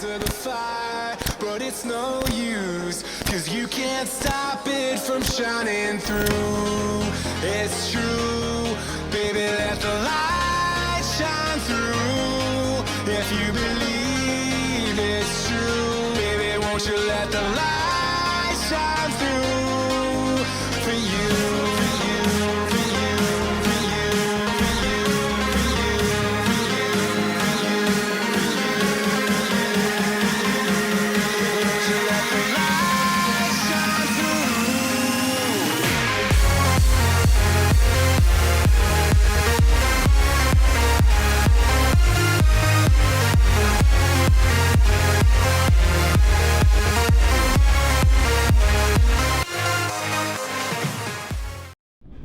to the fire, but it's no use, 'cause you can't stop it from shining through. It's true, baby, let the light shine through. If you believe it's true, baby, won't you let the light shine through for you, for you, for you, for you, for you, for you, for you, for you, won't you let the light shine through.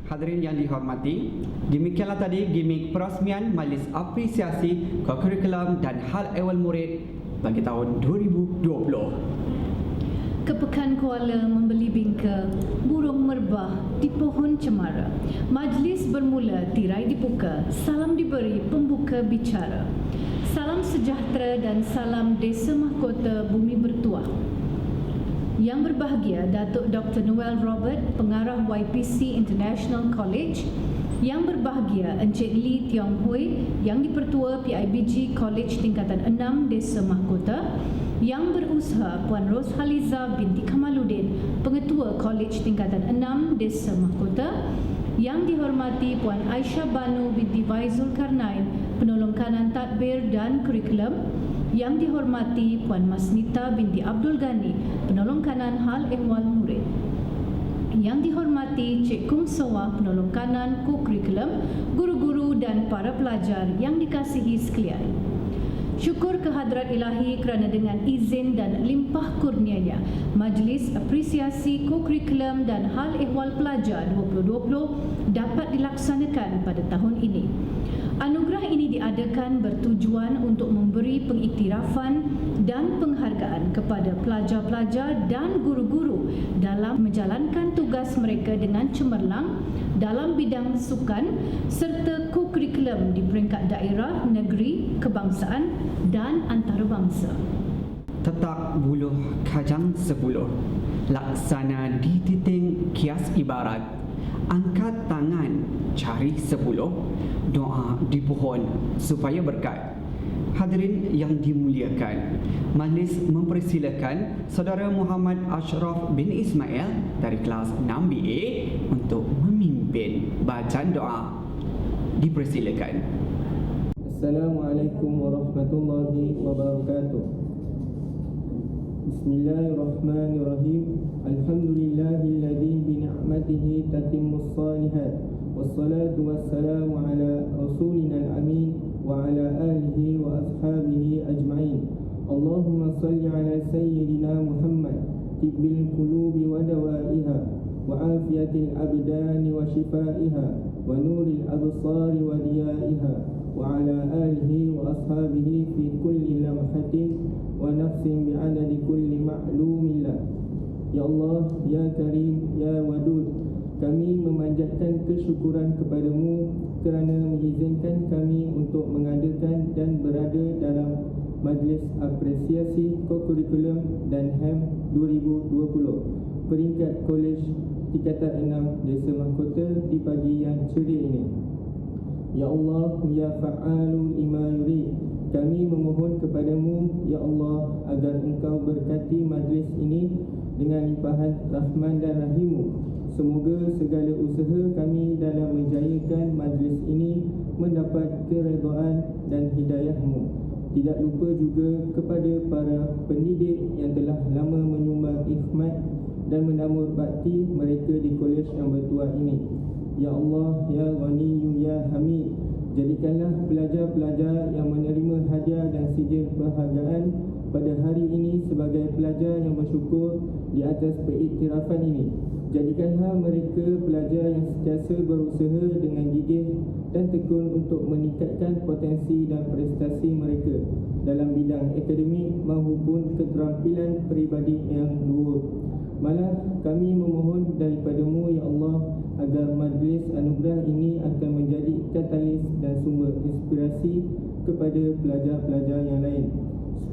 Hadirin yang dihormati, demikianlah tadi gimik perasmian Majlis Apresiasi Kurikulum dan Hal Ehwal Murid bagi tahun 2020. Kepekan Kuala membeli bingka, burung merbah di pohon cemara. Majlis bermula, tirai dibuka, salam diberi, pembuka bicara. Salam sejahtera dan salam Desa Mahkota Bumi Bertuah. Yang berbahagia Datuk Dr. Noel Robert, Pengarah YPC International College. Yang berbahagia Encik Lee Tiong Hui, Yang di-Pertua PIBG College Tingkatan 6 Desa Mahkota. Yang berusaha Puan Roshaliza binti Kamaluddin, Pengetua College Tingkatan 6 Desa Mahkota. Yang dihormati Puan Aisyah Banu binti Faizul Karnain, Penolong Kanan Tadbir dan Kurikulum. Yang dihormati Puan Masnita binti Abdul Ghani, Penolong Kanan Hal Ehwal Murid. Yang dihormati Cik Kung Sowa, Penolong Kanan Kurikulum, guru-guru dan para pelajar yang dikasihi sekalian. Syukur kehadrat ilahi kerana dengan izin dan limpah kurnianya, Majlis Apresiasi Kurikulum dan Hal Ehwal Pelajar 2020 dapat dilaksanakan pada tahun ini. Anugerah ini diadakan bertujuan untuk memberi pengiktirafan dan penghargaan kepada pelajar-pelajar dan guru-guru dalam menjalankan tugas mereka dengan cemerlang dalam bidang sukan serta kurikulum di peringkat daerah, negeri, kebangsaan dan antarabangsa. Tetak buluh kajang 10, laksana di titing kias ibarat, angkat tangan cari 10, doa di pohon supaya berkat. Hadirin yang dimuliakan, majlis mempersilakan Saudara Muhammad Ashraf bin Ismail dari kelas 6BA untuk memimpin bacaan doa. Dipersilakan. Assalamualaikum warahmatullahi wabarakatuh. Bismillahirrahmanirrahim. Alhamdulillahilladzi bi ni'matihi tatimmus shalihat. Wassalatu wassalamu ala rasulina al-amin wa ala alihi wa ashabihi ajma'in. Allahumma salli ala sayyidina Muhammad tibbil qulubi wa dawaiha wa afiyatil abdani wa shifaiha wa nuril absari wa diyaiha wa ala alihi wa ashabihi fi kulli lamhatin wa nafsin bi'adadi kulli ma'lumillah. Ya Allah, Ya Karim, Ya Wadud, kami memanjatkan kesyukuran kepadamu kerana mengizinkan kami untuk mengadakan dan berada dalam Majlis Apresiasi Kurikulum dan HEM 2020 peringkat Kolej Tingkatan 6 Desa Mahkota di pagi yang ceria ini. Ya Allah, Ya Fa'alu lima yurid, kami memohon kepadamu, Ya Allah, agar engkau berkati majlis ini dengan limpahan rahman dan rahimu. Semoga segala usaha kami dalam menjayakan majlis ini mendapat keredaan dan hidayahmu. Tidak lupa juga kepada para pendidik yang telah lama menyumbang ikhmat dan menamur bakti mereka di kolej yang bertuah ini. Ya Allah, Ya Ghani, Ya Hamid, jadikanlah pelajar-pelajar yang menerima hadiah dan sijil penghargaan pada hari ini sebagai pelajar yang bersyukur di atas pengiktirafan ini. Jadikanlah mereka pelajar yang sentiasa berusaha dengan gigih dan tekun untuk meningkatkan potensi dan prestasi mereka dalam bidang akademik maupun keterampilan peribadi yang luhur. Malah kami memohon daripadamu, Ya Allah, agar majlis anugerah ini akan menjadi katalis dan sumber inspirasi kepada pelajar-pelajar yang lain,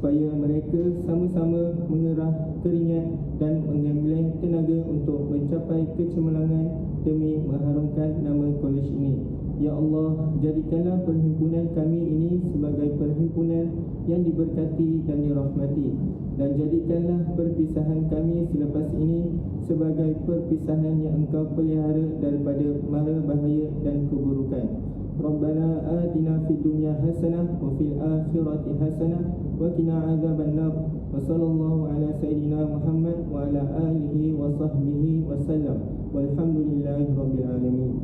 supaya mereka sama-sama mengerah keringat dan menggambling tenaga untuk mencapai kecemerlangan demi mengharumkan nama kolej ini. Ya Allah, jadikanlah perhimpunan kami ini sebagai perhimpunan yang diberkati dan dirahmati, dan jadikanlah perpisahan kami selepas ini sebagai perpisahan yang Engkau pelihara daripada mara bahaya dan keburukan. Rabbana atina fid dunya hasanah wa fil akhirati hasanah wa qina adzabannar. Wa sallallahu ala sayidina Muhammad wa ala alihi wa sahbihi wa sallam. Walhamdulillahi rabbil alamin.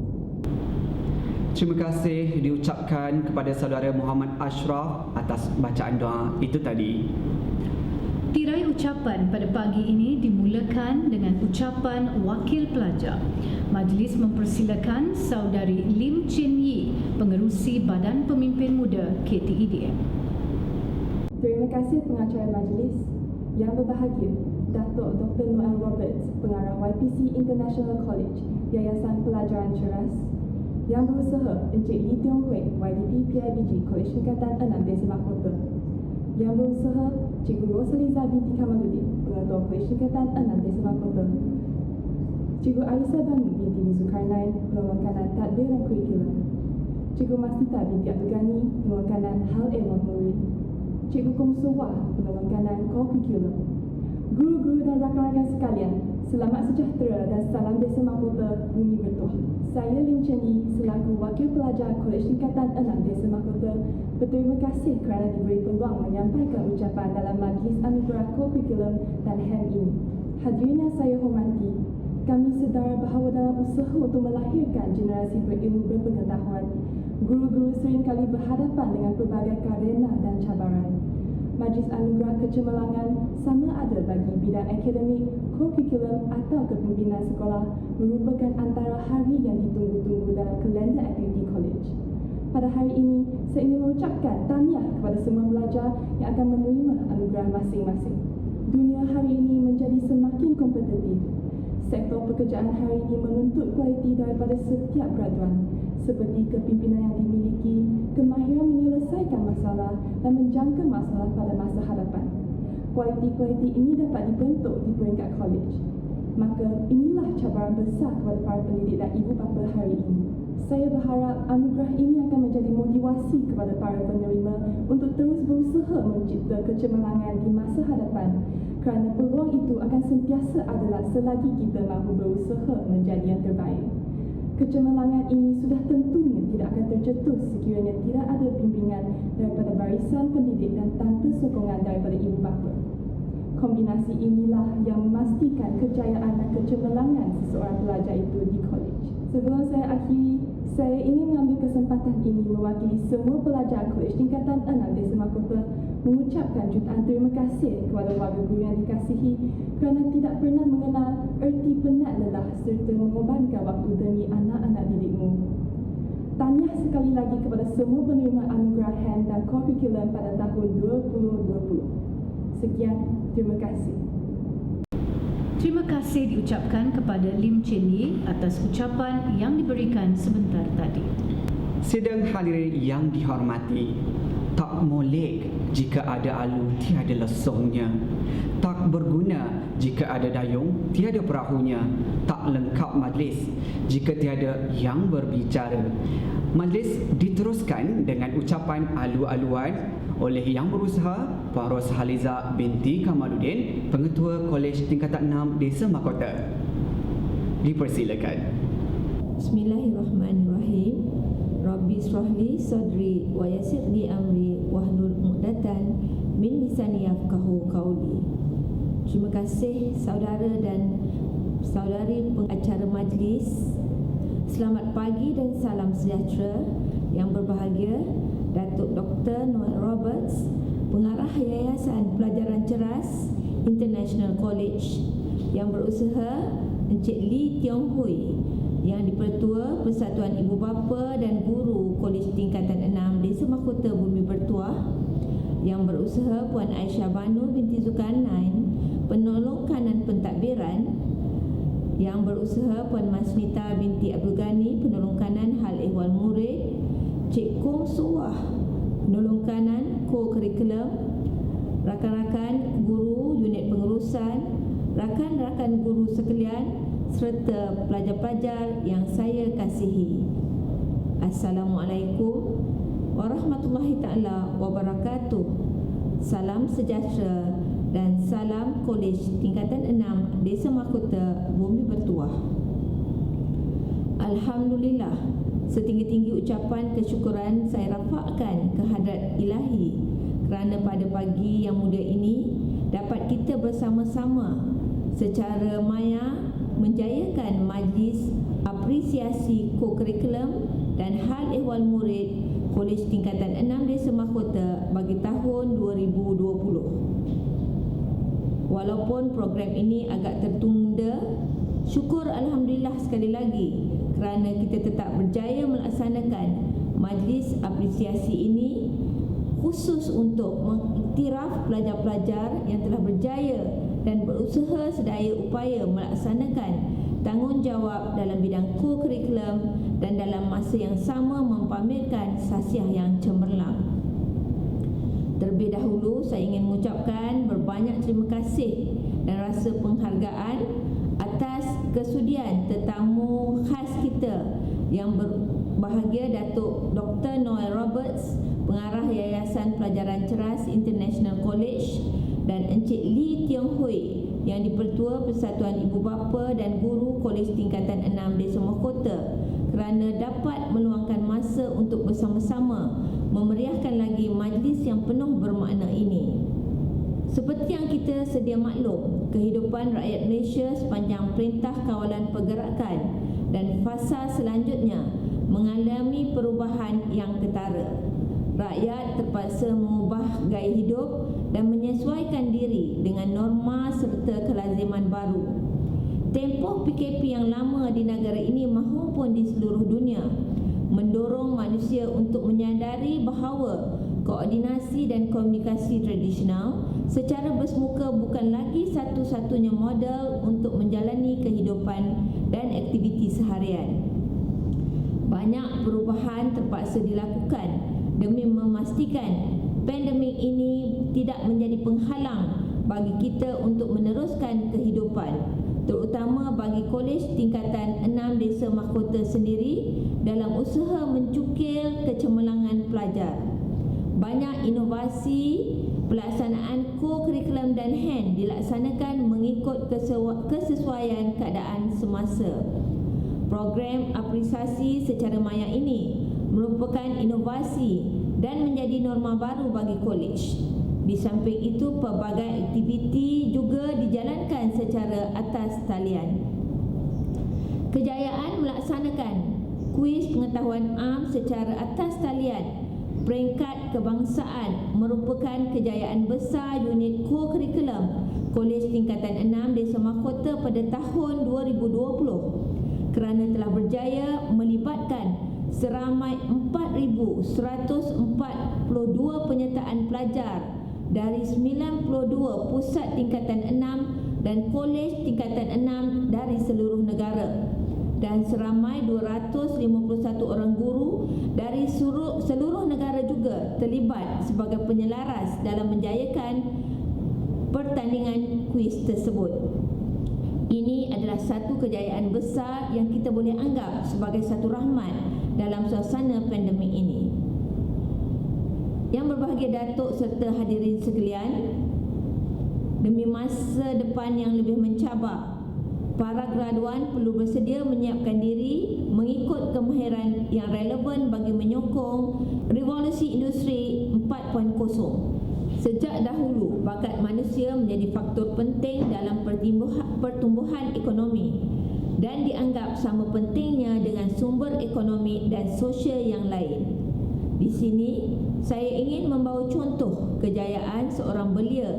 Terima kasih diucapkan kepada saudara Muhammad Ashraf atas bacaan doa itu tadi. Tirai ucapan pada pagi ini dimulakan dengan ucapan wakil pelajar. Majlis mempersilakan saudari Lim Chin Yi, pengerusi Badan Pemimpin Muda KTEDM. Terima kasih pengacara majlis. Yang berbahagia, Datuk Dr. Noel Roberts, pengarah YPC International College, Yayasan Pelajaran Ceras. Yang berusaha Encik Lee Tiong Hui, YDP PIBG, Kolej Tingkatan 6 Desa Mahkota. Yang berusaha Cikgu Rosaliza binti Kamaluddin, Pengetua Kolej Tingkatan 6 Desa Mahkota. Cikgu Arisa Banu binti Zulkarnain, Penolong Kanan Tadbir dan Kurikulum. Cikgu Masnita binti Abdul Ghani, Penolong Kanan Hal Ehwal Murid. Cikgu Kumsuwah, Penolong Kanan Kurikulum. Guru-guru dan rakan-rakan sekalian, selamat sejahtera dan salam Desa Mahkota Bumi Bertuah. Saya Lim Chen Yi selaku Wakil Pelajar Kolej Tingkatan 6 Desa Mahkota berterima kasih kerana diberi peluang menyampaikan ucapan dalam Majlis Anugerah Kurikulum dan HEM ini. Hadirin yang saya hormati, kami sedar bahawa dalam usaha untuk melahirkan generasi berilmu berpengetahuan, guru-guru seringkali berhadapan dengan pelbagai karena dan cabaran. Majlis Anugerah Kecemerlangan sama ada bagi bidang akademik, kurikulum atau kepimpinan sekolah merupakan antara hari yang ditunggu-tunggu dalam kalender aktiviti kolej. Pada hari ini, saya ingin mengucapkan tahniah kepada semua pelajar yang akan menerima anugerah masing-masing. Dunia hari ini menjadi semakin kompetitif. Sektor pekerjaan hari ini menuntut kualiti daripada setiap graduan, seperti kepimpinan yang dimiliki, kemahiran menyelesaikan masalah dan menjangka masalah pada masa hadapan. Kualiti-kualiti ini dapat dibentuk di peringkat kolej. Maka inilah cabaran besar kepada para pendidik dan ibu bapa hari ini. Saya berharap anugerah ini akan menjadi motivasi kepada para penerima untuk terus berusaha mencipta kecemerlangan di masa hadapan, kerana peluang itu akan sentiasa adalah selagi kita mahu berusaha menjadi yang terbaik. Kecemerlangan ini sudah tentunya tidak akan tercetus sekiranya tidak ada bimbingan daripada barisan pendidik dan tanpa sokongan daripada ibu bapa. Kombinasi inilah yang memastikan kejayaan dan kecemerlangan seseorang pelajar itu di kolej. Sebelum saya akhiri, saya ingin mengambil kesempatan ini mewakili semua pelajar Kolej Tingkatan 6 Desa Mahkota mengucapkan jutaan terima kasih kepada warga guru yang dikasihi kerana tidak pernah mengenal erti penat lelah serta mengorbankan waktu demi anak-anak didikmu. Tahniah sekali lagi kepada semua penerima anugerah HEM dan kurikulum pada tahun 2020. Sekian, terima kasih. Terima kasih diucapkan kepada Lim Chin Yi atas ucapan yang diberikan sebentar tadi. Sidang hadirin yang dihormati, tak molek jika ada alu tiada lesungnya, tak berguna jika ada dayung tiada perahunya, tak lengkap majlis jika tiada yang berbicara. Majlis diteruskan dengan ucapan alu-aluan oleh Yang Berusaha Puan Rosaliza binti Kamaluddin, Pengetua Kolej Tingkatan 6 Desa Mahkota. Dipersilakan. Bismillahirrahmanirrahim. Rabbi shrahli sadri wa yassirli amri wahlul 'uqdatan min lisani yafqahu qawli. Terima kasih saudara dan saudari pengacara majlis. Selamat pagi dan salam sejahtera. Yang berbahagia, Datuk Dr. Noel Roberts, pengarah Yayasan Pelajaran Ceras International College. Yang berusaha Encik Lee Tiong Hui, yang di-Pertua Persatuan Ibu Bapa dan Guru Kolej Tingkatan 6 Desa Mahkota Bumi Bertuah. Yang berusaha Puan Aisyah Banu binti Zulkarnain, Penolong Kanan Pentadbiran. Yang berusaha Puan Masnita binti Abdul Ghani, Penolong Kanan Hal Ehwal Murid. Cik Kung Suwah, Penolong Kanan Kurikulum. rakan-rakan guru unit pengurusan, rakan-rakan guru sekalian serta pelajar-pelajar yang saya kasihi. Assalamualaikum warahmatullahi taala wabarakatuh. Salam sejahtera dan salam Kolej Tingkatan 6 Desa Mahkota Bumi Bertuah. Alhamdulillah, setinggi-tinggi ucapan kesyukuran saya rafakkan ke hadrat Ilahi kerana pada pagi yang mulia ini dapat kita bersama-sama secara maya menjayakan majlis apresiasi ko-kurikulum dan hal ehwal murid Kolej Tingkatan 6 Desa Mahkota bagi tahun 2020. Walaupun program ini agak tertunda, syukur alhamdulillah sekali lagi kerana kita tetap berjaya melaksanakan majlis apresiasi ini khusus untuk mengiktiraf pelajar-pelajar yang telah berjaya dan berusaha sedaya upaya melaksanakan tanggungjawab dalam bidang ko-kurikulum dan dalam masa yang sama mempamerkan sasiah yang cemerlang. Terlebih dahulu saya ingin mengucapkan berbanyak terima kasih dan rasa penghargaan atas kesudian tetamu khas kita yang berbahagia Datuk Dr. Noel Roberts, Pengarah Yayasan Pelajaran Ceras International College, dan Encik Lee Tiong Hui yang Dipertua Persatuan Ibu Bapa dan Guru Kolej Tingkatan 6 Desa Mahkota kerana dapat meluangkan masa untuk bersama-sama memeriahkan lagi majlis yang penuh bermakna ini. Seperti yang kita sedia maklum, kehidupan rakyat Malaysia sepanjang Perintah Kawalan Pergerakan dan fasa selanjutnya mengalami perubahan yang ketara. Rakyat terpaksa mengubah gaya hidup dan menyesuaikan diri dengan norma serta kelaziman baru. Tempoh PKP yang lama di negara ini maupun di seluruh dunia mendorong manusia untuk menyadari bahawa koordinasi dan komunikasi tradisional secara bersemuka bukan lagi satu-satunya modal untuk menjalani kehidupan dan aktiviti seharian. Banyak perubahan terpaksa dilakukan demi memastikan pandemik ini tidak menjadi penghalang bagi kita untuk meneruskan kehidupan, terutama bagi Kolej Tingkatan 6 Desa Mahkota sendiri dalam usaha mencukil kecemerlangan pelajar. Banyak inovasi pelaksanaan ko-kurikulum dan HAND dilaksanakan mengikut kesesuaian keadaan semasa. Program apresiasi secara maya ini merupakan inovasi dan menjadi norma baru bagi kolej. Di samping itu, pelbagai aktiviti juga dijalankan secara atas talian. Kejayaan melaksanakan kuis pengetahuan am secara atas talian peringkat kebangsaan merupakan kejayaan besar unit ko-kurikulum Kolej Tingkatan 6 Desa Mahkota pada tahun 2020 kerana telah berjaya melibatkan seramai 4,142 penyertaan pelajar dari 92 pusat tingkatan 6 dan kolej tingkatan 6 dari seluruh negara, dan seramai 251 orang guru dari seluruh negara juga terlibat sebagai penyelaras dalam menjayakan pertandingan kuis tersebut. Ini adalah satu kejayaan besar yang kita boleh anggap sebagai satu rahmat dalam suasana pandemik ini. Yang berbahagia Datuk serta hadirin sekalian, demi masa depan yang lebih mencabar, para graduan perlu bersedia menyiapkan diri mengikut kemahiran yang relevan bagi menyokong revolusi industri 4.0. Sejak dahulu, bakat manusia menjadi faktor penting dalam pertumbuhan ekonomi dan dianggap sama pentingnya dengan sumber ekonomi dan sosial yang lain. Di sini, saya ingin membawa contoh kejayaan seorang belia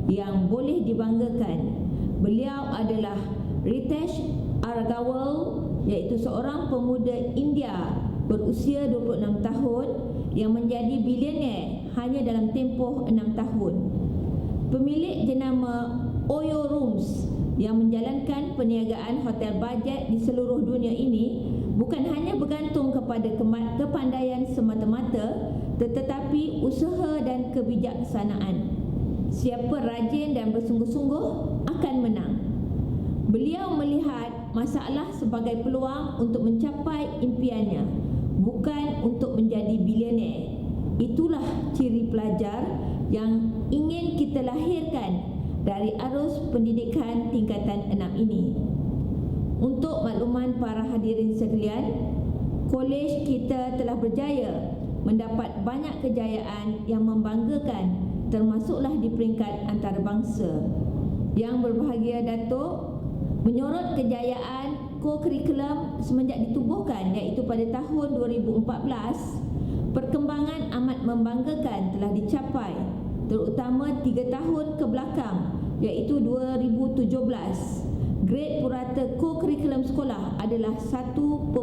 yang boleh dibanggakan. Beliau adalah Ritesh Agarwal, iaitu seorang pemuda India berusia 26 tahun yang menjadi bilioner hanya dalam tempoh 6 tahun. Pemilik jenama Oyo Rooms yang menjalankan perniagaan hotel bajet di seluruh dunia ini bukan hanya bergantung kepada kepandaian semata-mata, tetapi usaha dan kebijaksanaan. Siapa rajin dan bersungguh-sungguh akan menang. Beliau melihat masalah sebagai peluang untuk mencapai impiannya, bukan untuk menjadi bilioner. Itulah ciri pelajar yang ingin kita lahirkan dari arus pendidikan tingkatan 6 ini. Untuk makluman para hadirin sekalian, kolej kita telah berjaya mendapat banyak kejayaan yang membanggakan, termasuklah di peringkat antarabangsa. Yang berbahagia Datuk, menyorot kejayaan co-curriculum semenjak ditubuhkan, iaitu pada tahun 2014, perkembangan amat membanggakan telah dicapai, terutama 3 tahun ke belakang, iaitu 2017. Grade purata co-curriculum sekolah adalah 1.50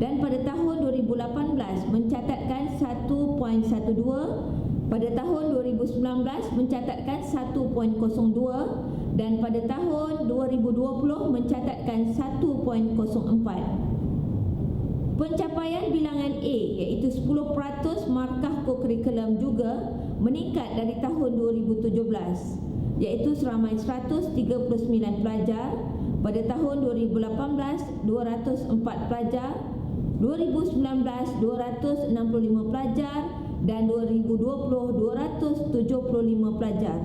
dan pada tahun 2018 mencatatkan 1.12, pada tahun 2019 mencatatkan 1.02 dan pada tahun 2020 mencatatkan 1.04. Pencapaian bilangan A iaitu 10% markah co-curriculum juga meningkat dari tahun 2017, iaitu seramai 139 pelajar. Pada tahun 2018 204 pelajar, 2019 265 pelajar dan 2020 275 pelajar.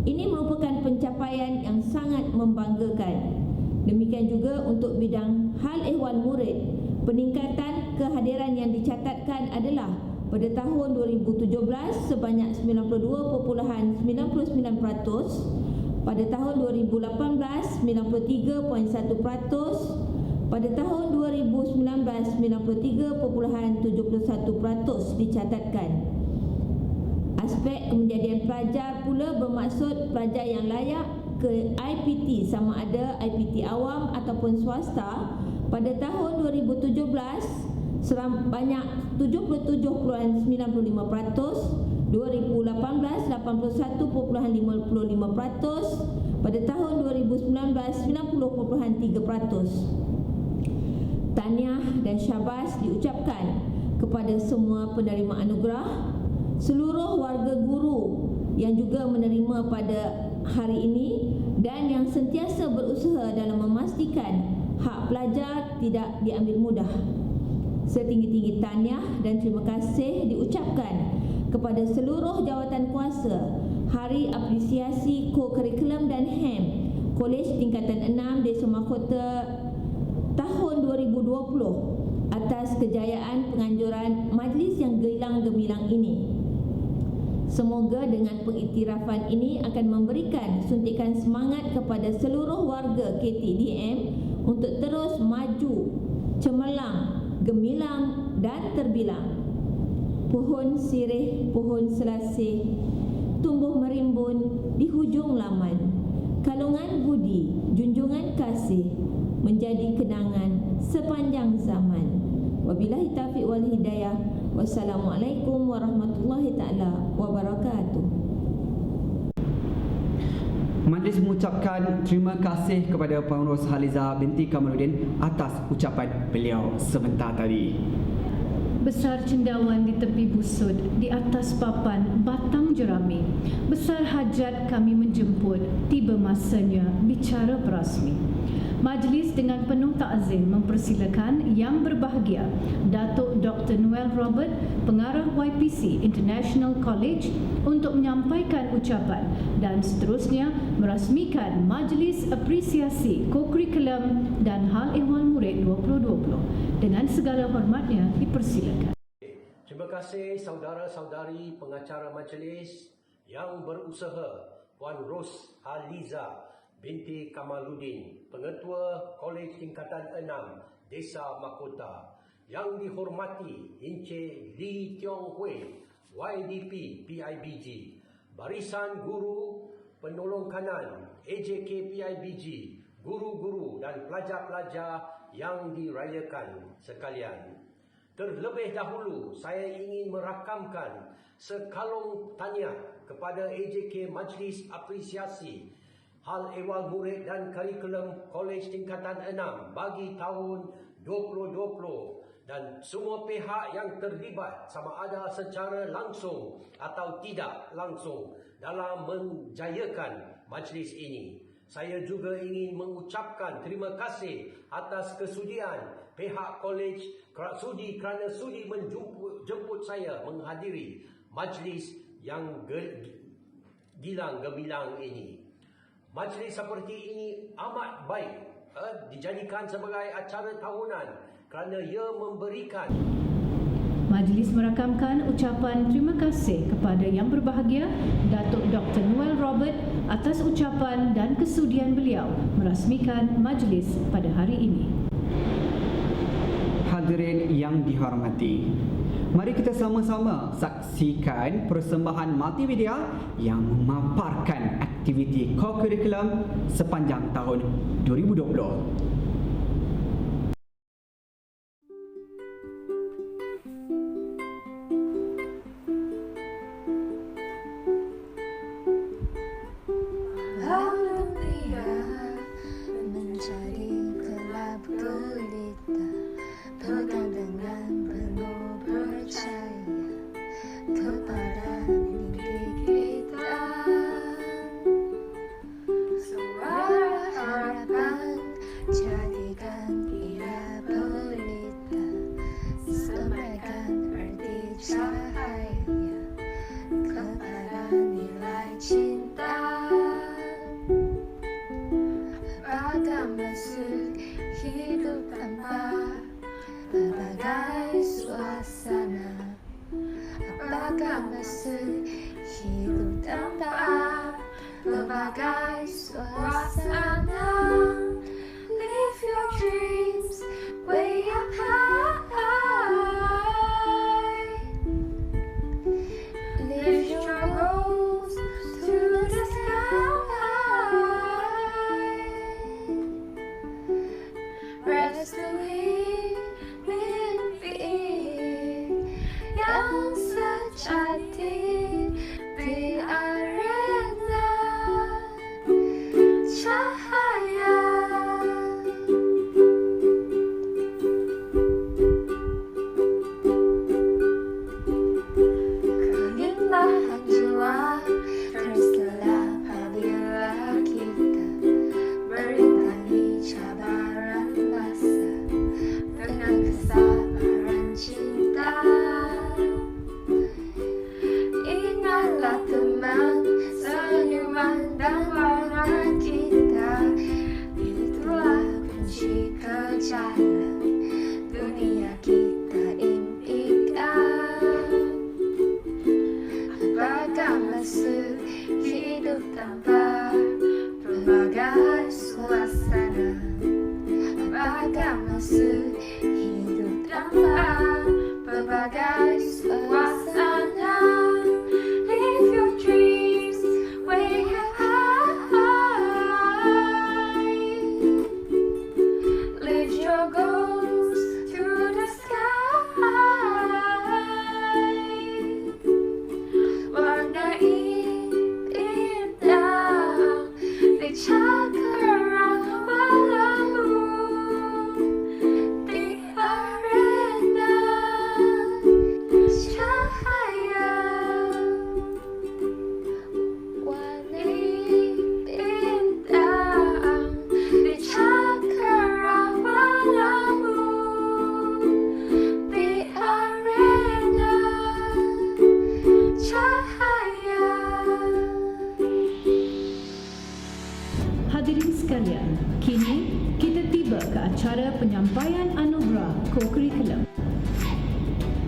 Ini merupakan pencapaian yang sangat membanggakan. Demikian juga untuk bidang hal ehwal murid, peningkatan kehadiran yang dicatatkan adalah pada tahun 2017 sebanyak 92.99%, pada tahun 2018 93.1%, pada tahun 2019 93.71% dicatatkan. Aspek kemenjadian pelajar pula bermaksud pelajar yang layak ke IPT, sama ada IPT awam ataupun swasta. Pada tahun 2017 sebanyak 77.95%, 2018 81.55%, pada tahun 2019 90.3%. Tahniah dan syabas diucapkan kepada semua penerima anugerah, seluruh warga guru yang juga menerima pada hari ini dan yang sentiasa berusaha dalam memastikan hak pelajar tidak diambil mudah. Setinggi-tinggi tahniah dan terima kasih diucapkan kepada seluruh jawatan kuasa Hari Apresiasi Co-Curriculum dan HEM Kolej Tingkatan 6 Desa Mahkota tahun 2020 atas kejayaan penganjuran majlis yang gilang gemilang ini. Semoga dengan pengiktirafan ini akan memberikan suntikan semangat kepada seluruh warga KTDM untuk terus maju, cemerlang, gemilang dan terbilang. Pohon sirih, pohon selasih, tumbuh merimbun di hujung laman. Kalungan budi, junjungan kasih menjadi kenangan sepanjang zaman. Wabillahi taufiq wal hidayah. Wassalamualaikum warahmatullahi taala wabarakatuh. Majlis mengucapkan terima kasih kepada Pengurus Haliza binti Kamaluddin atas ucapan beliau sebentar tadi. Besar cendawan di tepi busud, di atas papan batang jerami. Besar hajat kami menjemput, tiba masanya bicara berasmi. Majlis dengan penuh takzim mempersilakan yang berbahagia Datuk Dr. Noel Robert, Pengarah YPC International College untuk menyampaikan ucapan dan seterusnya merasmikan Majlis Apresiasi Co-Curriculum dan Hal Ehwal Murid 2020. Dengan segala hormatnya dipersilakan. Terima kasih saudara-saudari pengacara majlis yang berusaha, Puan Ros Haliza binti Kamaluddin, Pengetua Kolej Tingkatan 6 Desa Mahkota. Yang dihormati Encik Lee Tiong Hui, YDP PIBG, Barisan Guru Penolong Kanan AJK PIBG, guru-guru dan pelajar-pelajar yang dirayakan sekalian. Terlebih dahulu, saya ingin merakamkan sekalung tahniah kepada AJK Majlis Apresiasi Hal Ehwal Murid dan Kurikulum Kolej Tingkatan 6 bagi tahun 2020 dan semua pihak yang terlibat sama ada secara langsung atau tidak langsung dalam menjayakan majlis ini. Saya juga ingin mengucapkan terima kasih atas kesudian pihak kolej sudi kerana sudi menjemput saya menghadiri majlis yang gilang gemilang ini. Majlis seperti ini amat baik dijadikan sebagai acara tahunan kerana ia memberikan. Majlis merakamkan ucapan terima kasih kepada yang berbahagia Datuk Dr. Noel Robert atas ucapan dan kesudian beliau merasmikan majlis pada hari ini. Hadirin yang dihormati, mari kita sama-sama saksikan persembahan multimedia yang memaparkan aktiviti co-curriculum sepanjang tahun 2020. Mencari gelap gulita, pegang dengan penuh percaya kepada mimpi kita. Suara harapan jadikan ia pelita, sampaikan arti cahaya kepada nilai cinta. Apakah maksud hidup tanpa berbagai suasana? Apakah maksud hidup tanpa berbagai suasana? Live your dreams way up high. Lift your goals to the sky. Restui mimpi yang sejati di arena cahaya. Kelimbahan jiwa terselah apabila kita berintangi cabaran masa dengan kesabaran cinta. Ingatlah teman, senyuman dan warna kita, itulah kunci kejayaan dunia kita impikan. Apakah maksud hidup tanpa berbagai suasana? Apakah maksud hidup tanpa berbagai suasana? Live your dreams way high. Lift your goals to the sky. Warnai indah di cakra malammu, di arena cahaya. Warnai indah di cakra malammu, di arena cahaya. Hadirin sekalian, kini kita tiba ke acara penyampaian anugerah co-curriculum.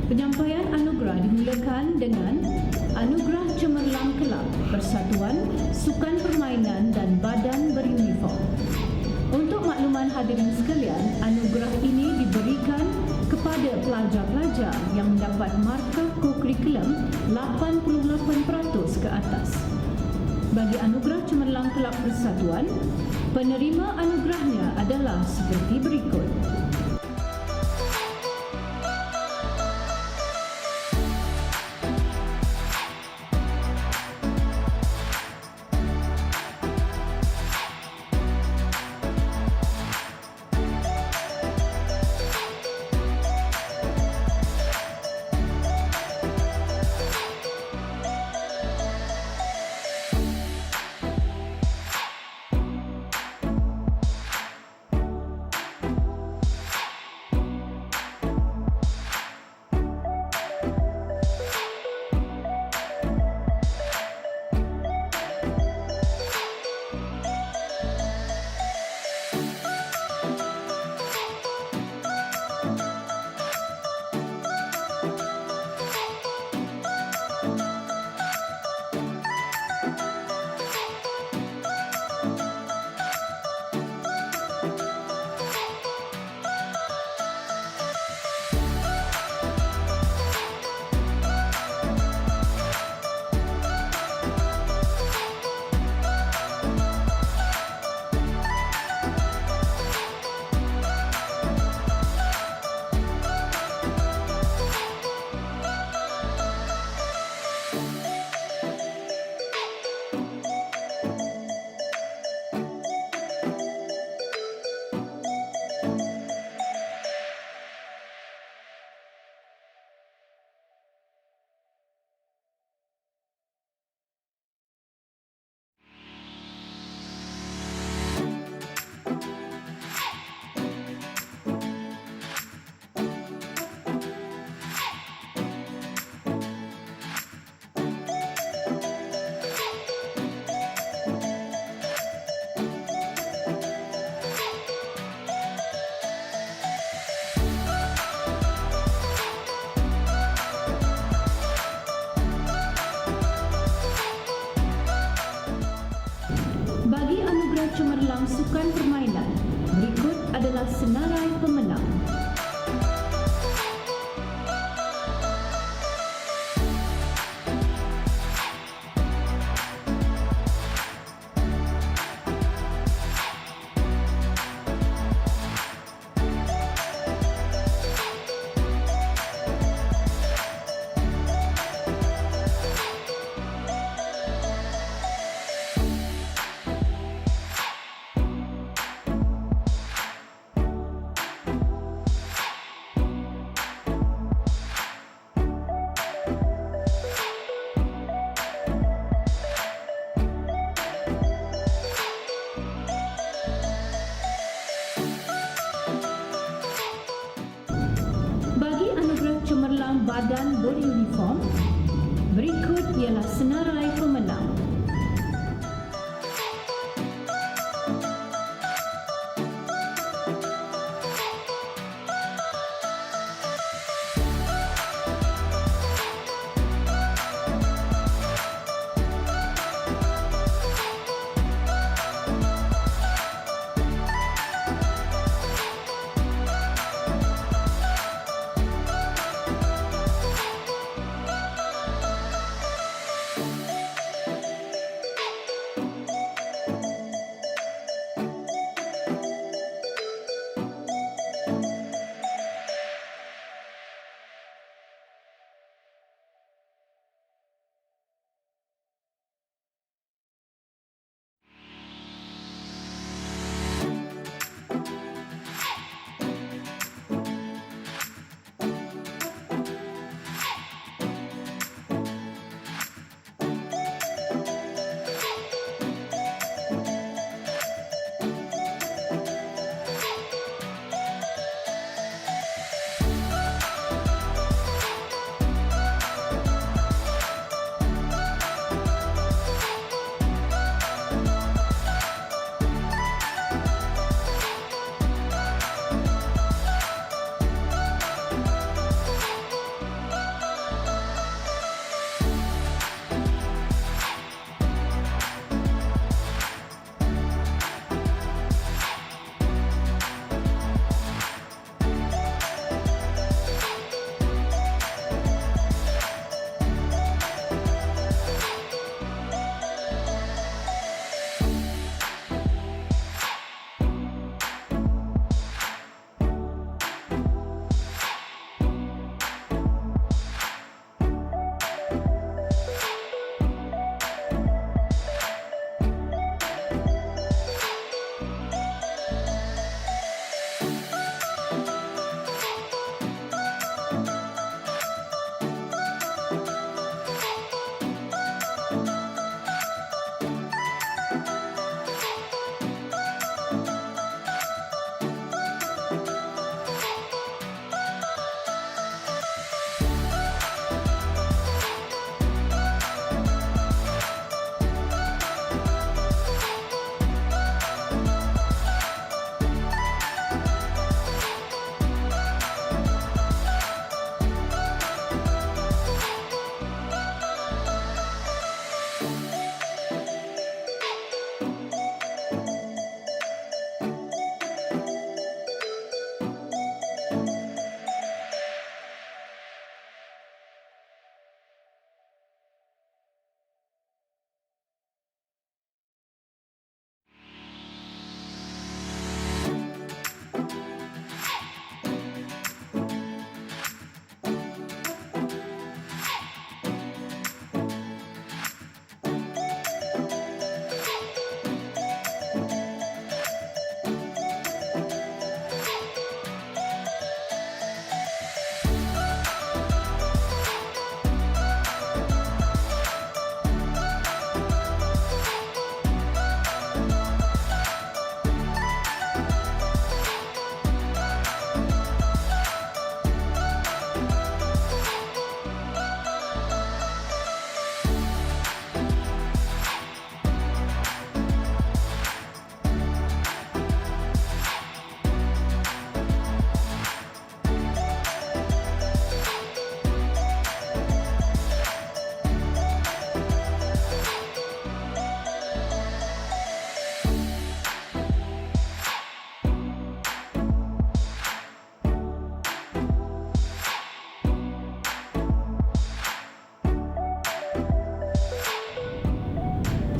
Penyampaian anugerah dimulakan dengan Anugerah Cemerlang Kelab Persatuan Sukan Permainan dan Badan Beruniform. Untuk makluman hadirin sekalian, anugerah ini diberikan kepada pelajar-pelajar yang mendapat markah co-curriculum 88% ke atas. Bagi Anugerah Cemerlang Kelab Persatuan, penerima anugerahnya adalah seperti berikut. sukan permainan. Berikut adalah senarai pemenang. Bagi anugerah cemerlang badan beruniform, berikut ialah senarai pemenang.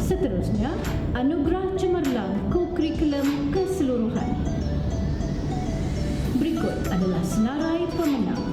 Seterusnya, anugerah cemerlang ko-kurikulum keseluruhan. Berikut adalah senarai pemenang.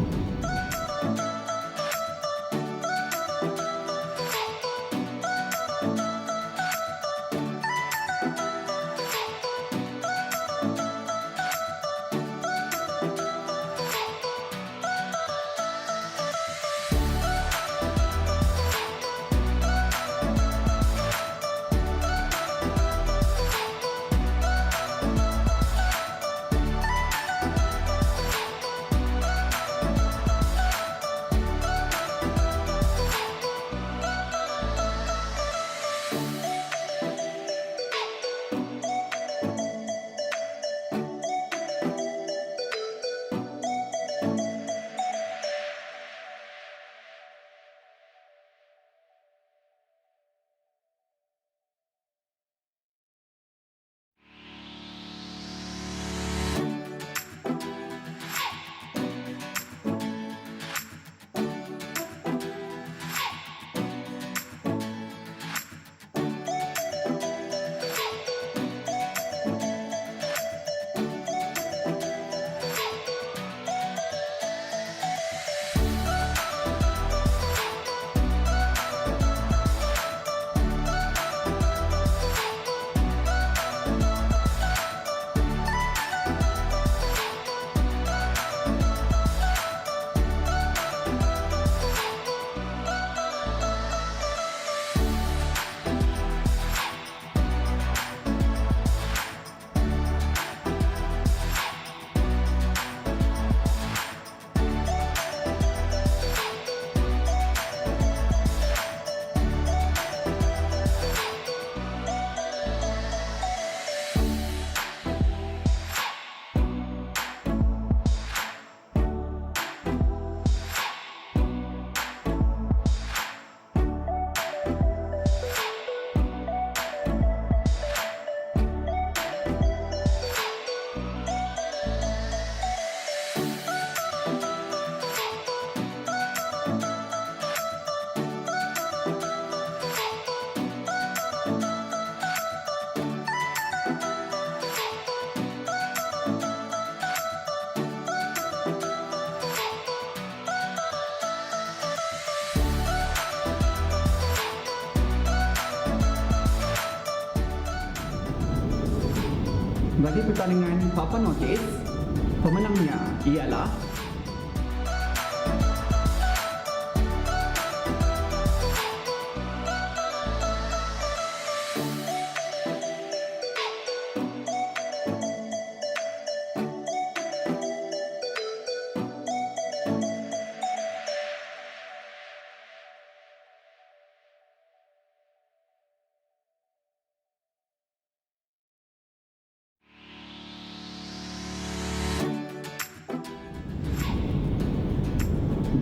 Bagi pertandingan Papa Notice, pemenangnya ialah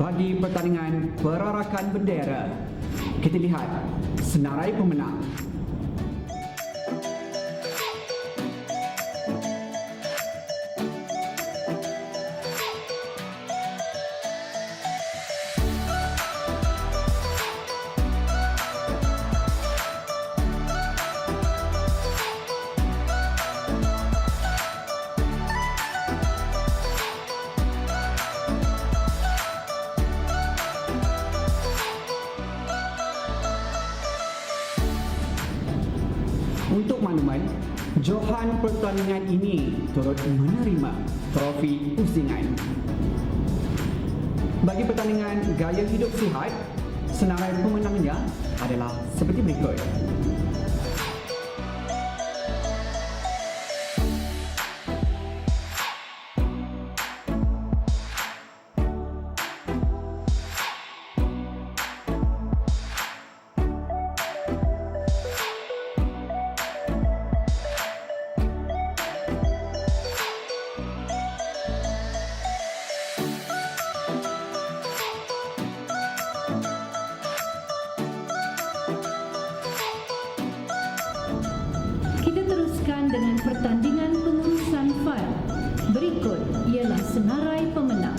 bagi pertandingan perarakan bendera. Kita lihat senarai pemenang. Untuk makluman, Johan pertandingan ini turut menerima trofi pusingan. Bagi pertandingan gaya hidup sihat, senarai pemenangnya adalah seperti berikut. Dengan pertandingan pengurusan fail. Berikut ialah senarai pemenang.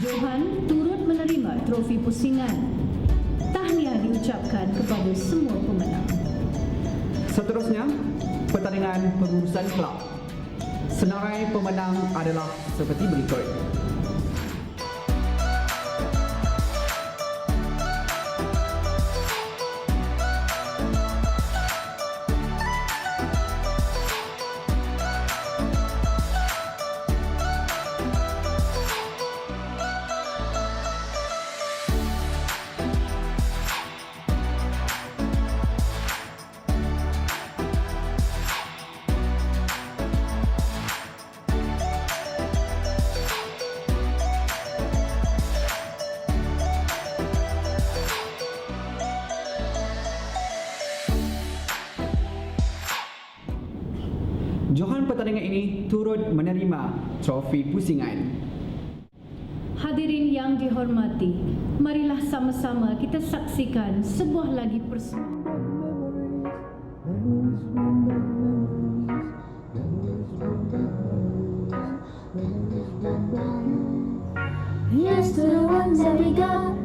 Johan turut menerima trofi pusingan. Tahniah diucapkan kepada semua pemenang. Seterusnya, pertandingan pengurusan kelab. Senarai pemenang adalah seperti berikut. Johan pertandingan ini turut menerima trofi pusingan. Hadirin yang dihormati, marilah sama-sama kita saksikan sebuah lagi persembahan. Here's to the ones that we got.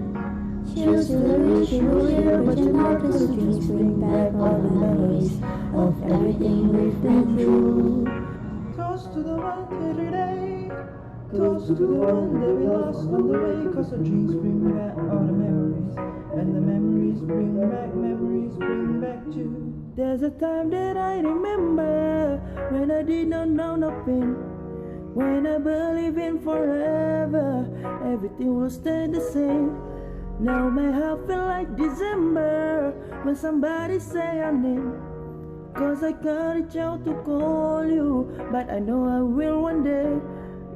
Cheers to the rich you were here, but your heart is drinks bring back all the memories of everything we've been through. Toast to the one every day. Toast to the one that we lost on the way. Cause the drinks bring back all the memories. And the memories bring back you. There's a time that I remember when I did not know nothing. When I believe in forever, everything will stay the same. Now my heart feel like December when somebody say your name. Cause I can't reach out to call you, but I know I will one day.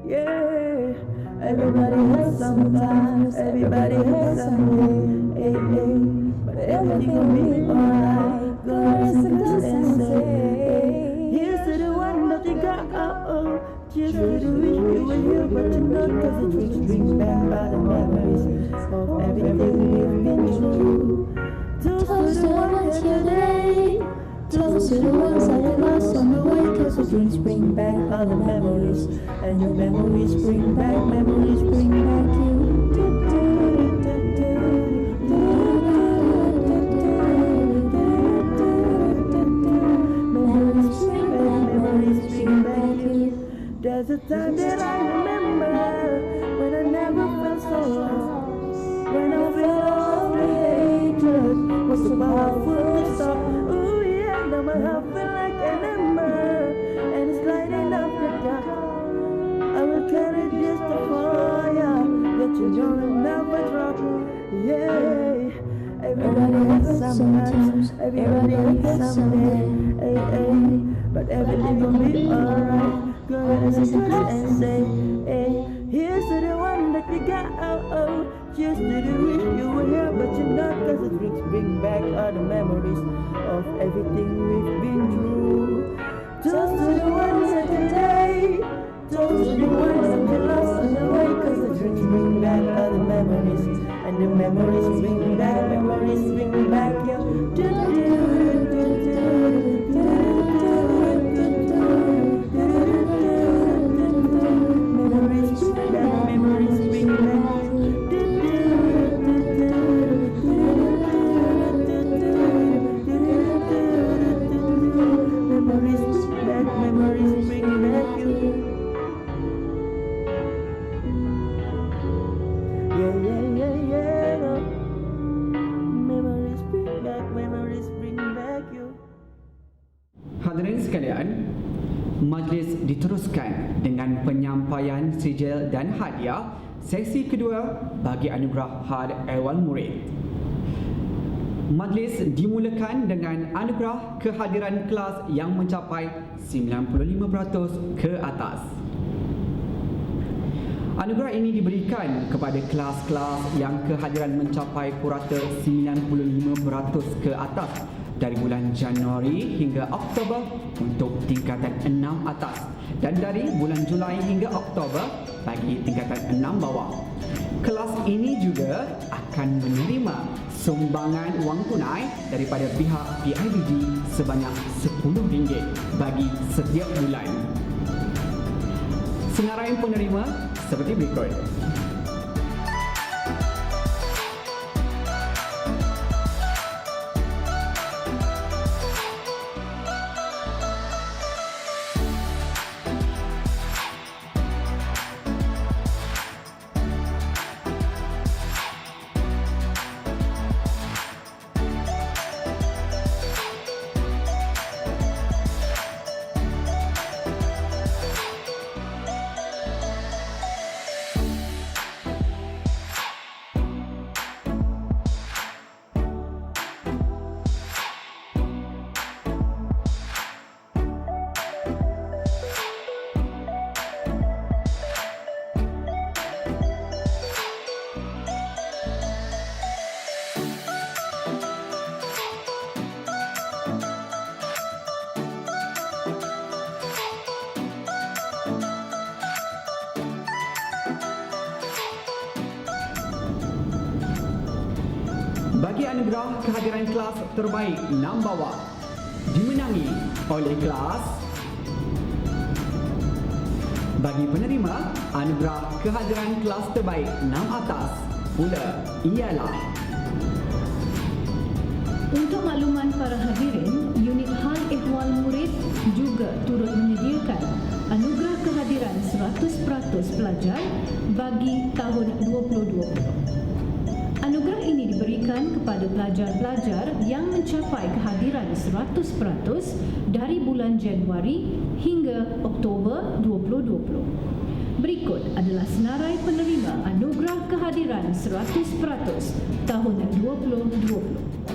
Yeah, everybody hurts sometimes, everybody hurts someday. Hey, hey. But everything will be alright. Go rest and say, here's to the one that you got. Cheers to the wish you were here, but you're not. Cause the drinks brings back all the memories of everything we've been through. Toast to the ones here today. Toast to the ones that we lost on the way. Cause the drinks bring back all the memories. And your memories bring back you. There's a time that I remember when I never felt so lost. When I felt all the hatred was so powerful to stop. Ooh yeah, now my heart feel like an ember and it's lighting up the dark. I will carry this to fire that you know will never drop. Yeah, everybody hurts sometimes, everybody hurts someday. Hey, hey, but everything will be alright. Go ahead and say, hey, here's to the one that we got. Cheers to the wish you were here, but you're not. Cause the drinks bring back all the memories of everything we've been through. Toast to the ones that today. Toast to the ones that we lost on the way. Cause the drinks bring back all the memories. And the memories bring back you. Hadirin sekalian, majlis diteruskan dengan penyampaian sijil dan hadiah sesi kedua bagi anugerah Had Ehwal Murid. Majlis dimulakan dengan anugerah kehadiran kelas yang mencapai 95% ke atas. Anugerah ini diberikan kepada kelas-kelas yang kehadiran mencapai purata 95% ke atas dari bulan Januari hingga Oktober untuk tingkatan 6 atas dan dari bulan Julai hingga Oktober bagi tingkatan 6 bawah. Kelas ini juga akan menerima sumbangan wang tunai daripada pihak PIBG sebanyak RM10 bagi setiap bulan. Senarai penerima seperti berikut. anugerah kehadiran kelas terbaik 6 bawah dimenangi oleh kelas. Bagi penerima anugerah kehadiran kelas terbaik 6 atas pula ialah. Untuk makluman para hadirin, unit hal ehwal murid juga turut menyediakan anugerah kehadiran 100% pelajar bagi tahun 2020. Anugerah ini diberikan kepada pelajar-pelajar yang mencapai kehadiran 100% dari bulan Januari hingga Oktober 2020. Berikut adalah senarai penerima anugerah kehadiran 100% tahun 2020.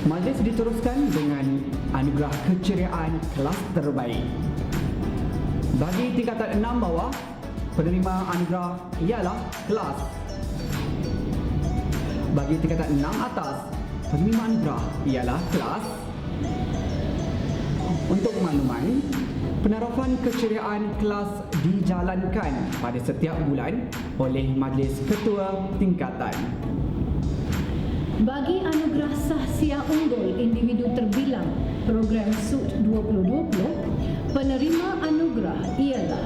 Majlis diteruskan dengan anugerah keceriaan kelas terbaik. Bagi tingkatan 6 bawah, penerima anugerah ialah kelas. Bagi tingkatan 6 atas, penerima anugerah ialah kelas. Untuk makluman, penarafan keceriaan kelas dijalankan pada setiap bulan oleh Majlis Ketua Tingkatan. Bagi anugerah sahsia unggul individu terbilang program SUT 2020, penerima anugerah ialah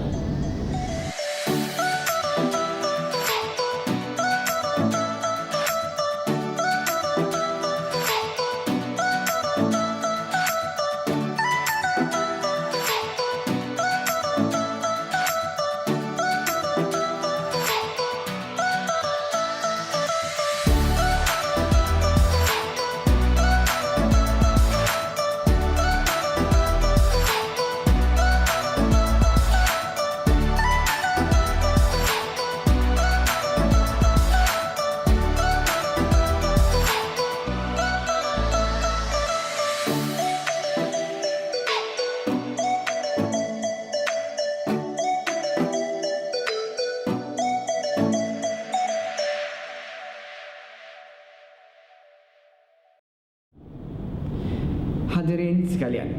Hadirin sekalian,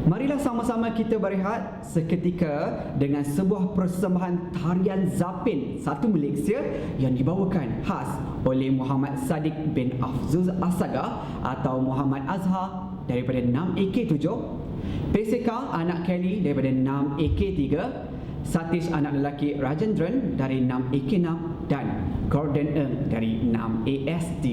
marilah sama-sama kita berehat seketika dengan sebuah persembahan tarian Zapin satu Malaysia yang dibawakan khas oleh Muhammad Sadiq bin Afzuz Asaga atau Muhammad Azhar daripada 6AK7, Peseka anak Kelly daripada 6AK3, Satish anak lelaki Rajendran dari 6AK6 dan Gordon Ng dari 6AS3.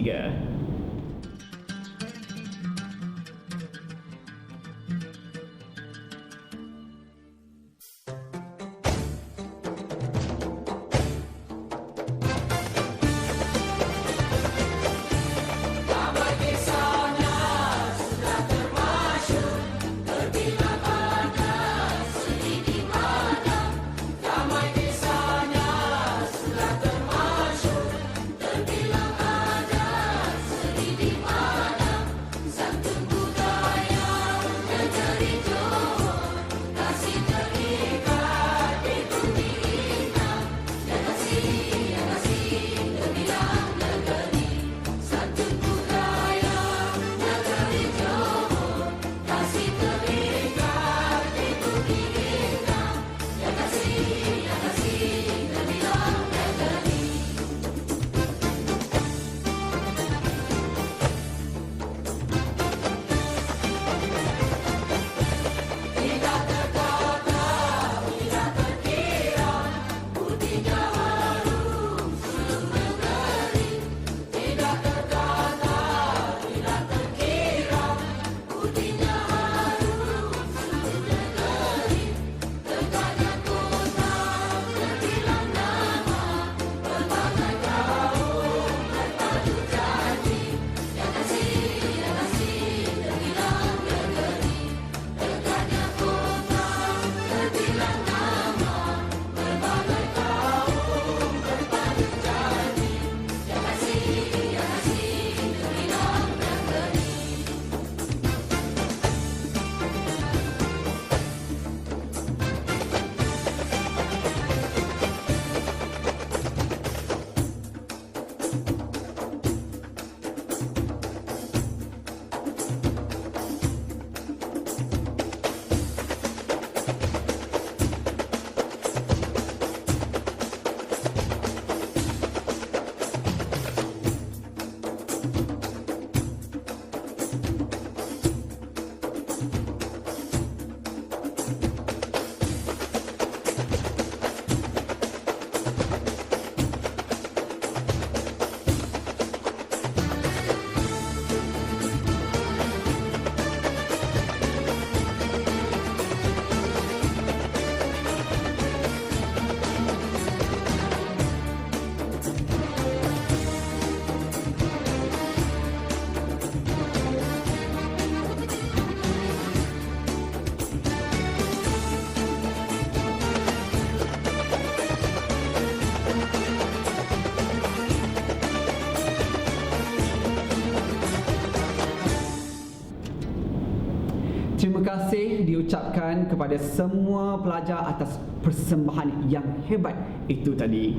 Terima kasih diucapkan kepada semua pelajar atas persembahan yang hebat itu tadi.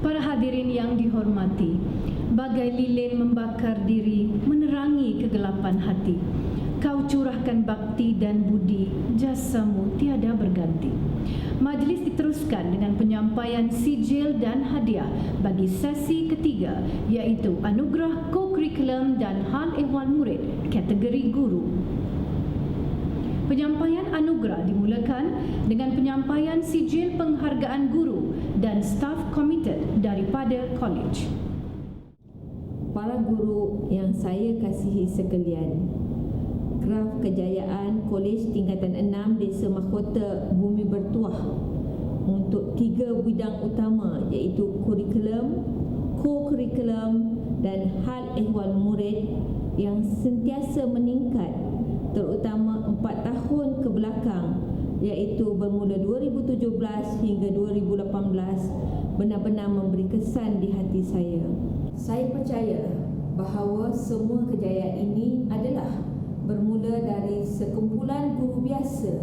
Para hadirin yang dihormati, bagai lilin membakar diri, menerangi kegelapan hati. Kau curahkan bakti dan budi, jasamu tiada berganti. Majlis diteruskan dengan penyampaian sijil dan hadiah bagi sesi ketiga, iaitu anugerah ko-kurikulum dan hal ehwal murid kategori guru. Penyampaian anugerah dimulakan dengan penyampaian sijil penghargaan guru dan staf komited daripada college. Para guru yang saya kasihi sekalian, graf kejayaan Kolej Tingkatan 6 Desa Mahkota Bumi Bertuah untuk 3 bidang utama iaitu kurikulum, ko-kurikulum dan hal ehwal murid yang sentiasa meningkat terutama 4 tahun ke belakang iaitu bermula 2017 hingga 2018 benar-benar memberi kesan di hati saya. Saya percaya bahawa semua kejayaan ini adalah bermula dari sekumpulan guru biasa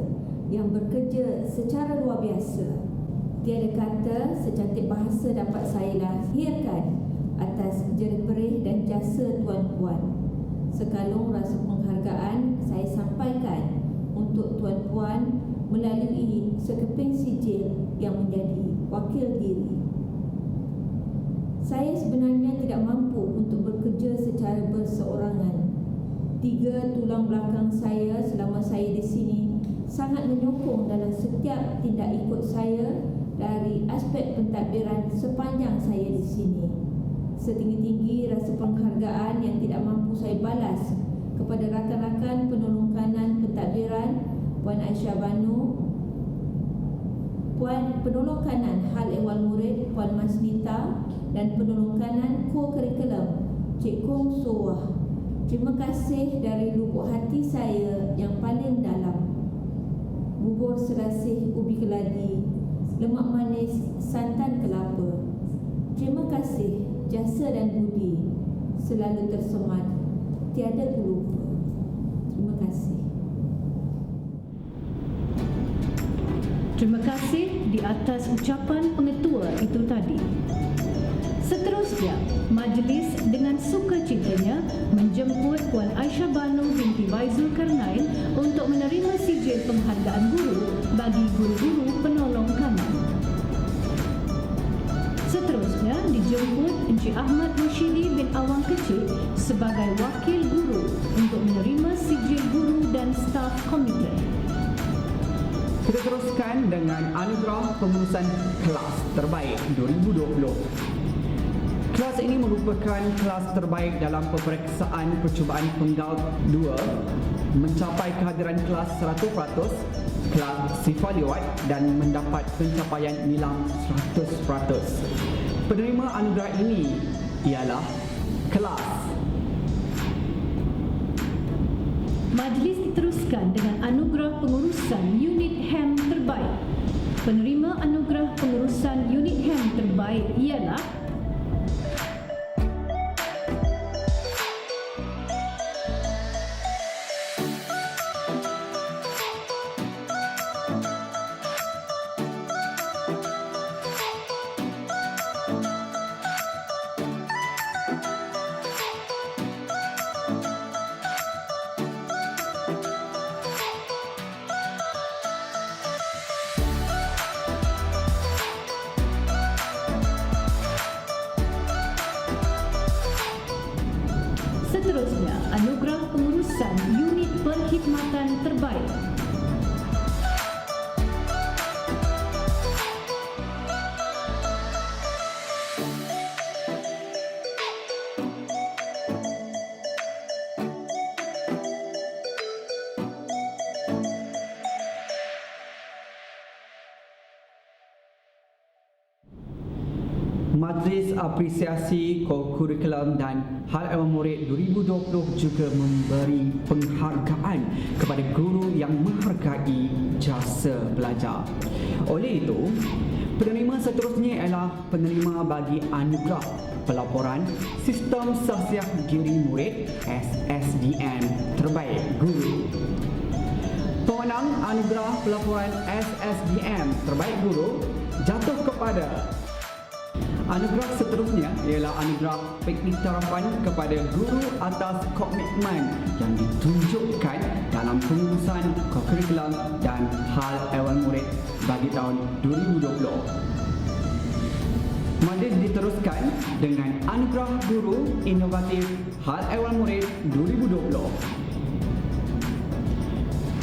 yang bekerja secara luar biasa. Tiada kata secantik bahasa dapat saya lahirkan atas jerih perih dan jasa tuan-puan. Sekalung rasa untuk tuan-puan melalui sekeping sijil yang menjadi wakil diri. Saya sebenarnya tidak mampu untuk bekerja secara berseorangan. 3 tulang belakang saya selama saya di sini sangat menyokong dalam setiap tindak ikut saya dari aspek pentadbiran sepanjang saya di sini. Setinggi-tinggi rasa penghargaan yang tidak mampu saya balas kepada rakan-rakan penolong kanan pentadbiran Puan Aisyah Banu, Puan Penolong Kanan Hal Ehwal Murid Puan Masnita dan Penolong Kanan Co-Curriculum Cik Kong Sowah. Terima kasih dari lubuk hati saya yang paling dalam. Bubur serasih ubi keladi, lemak manis santan kelapa. Terima kasih jasa dan budi selalu tersemat, tiada terlupa. Terima kasih. Terima kasih di atas ucapan pengetua itu tadi. Seterusnya, majlis dengan sukacitanya menjemput Puan Aisyah Banu binti Faizul Karnain untuk menerima sijil penghargaan guru bagi guru-guru penolong kanan. Seterusnya dijemput Encik Ahmad Mushidi bin Awang Kecil sebagai wakil guru untuk menerima sijil guru dan staf komite. Kita teruskan dengan anugerah pengurusan kelas terbaik 2020. Kelas ini merupakan kelas terbaik dalam peperiksaan percubaan penggal 2 mencapai kehadiran kelas 100%, kelas sifar liwat dan mendapat pencapaian nilam 100%. Penerima anugerah ini ialah kelas. Majlis diteruskan dengan anugerah pengurusan unit HEM terbaik. Penerima anugerah pengurusan unit HEM terbaik ialah seterusnya anugerah pengurusan unit perkhidmatan terbaik. Majlis Apresiasi Kurikulum dan Hal Ehwal Murid 2020 juga memberi penghargaan kepada guru yang menghargai jasa belajar. Oleh itu, penerima seterusnya ialah penerima bagi anugerah pelaporan Sistem Sahsiah Diri Murid SSDM terbaik guru. Pemenang anugerah pelaporan SSDM terbaik guru jatuh kepada anugerah seterusnya ialah anugerah pengiktirafan kepada guru atas komitmen yang ditunjukkan dalam pengurusan kurikulum dan hal ehwal murid bagi tahun 2020. Majlis diteruskan dengan anugerah guru inovatif hal ehwal murid 2020.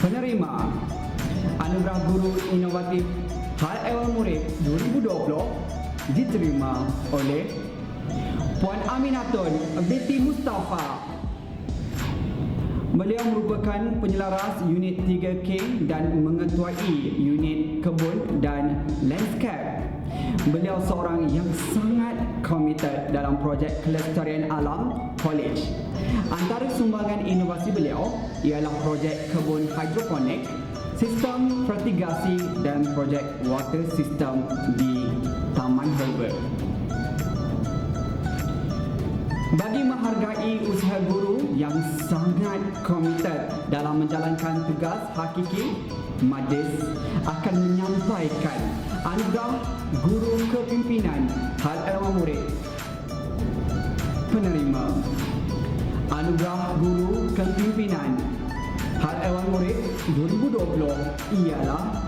Penerima anugerah guru inovatif hal ehwal murid 2020 diterima oleh Puan Aminatun binti Mustafa. Beliau merupakan penyelaras unit 3K dan mengetuai unit kebun dan landscape. Beliau seorang yang sangat komited dalam projek kelestarian alam college. Antara sumbangan inovasi beliau ialah projek kebun hidroponik, sistem fertigasi dan projek water system di Taman Herbert. Bagi menghargai usaha guru yang sangat komited dalam menjalankan tugas hakiki, majlis akan menyampaikan anugerah guru kepimpinan hal ehwal murid. Penerima anugerah guru kepimpinan Hal ehwal murid 2020 ialah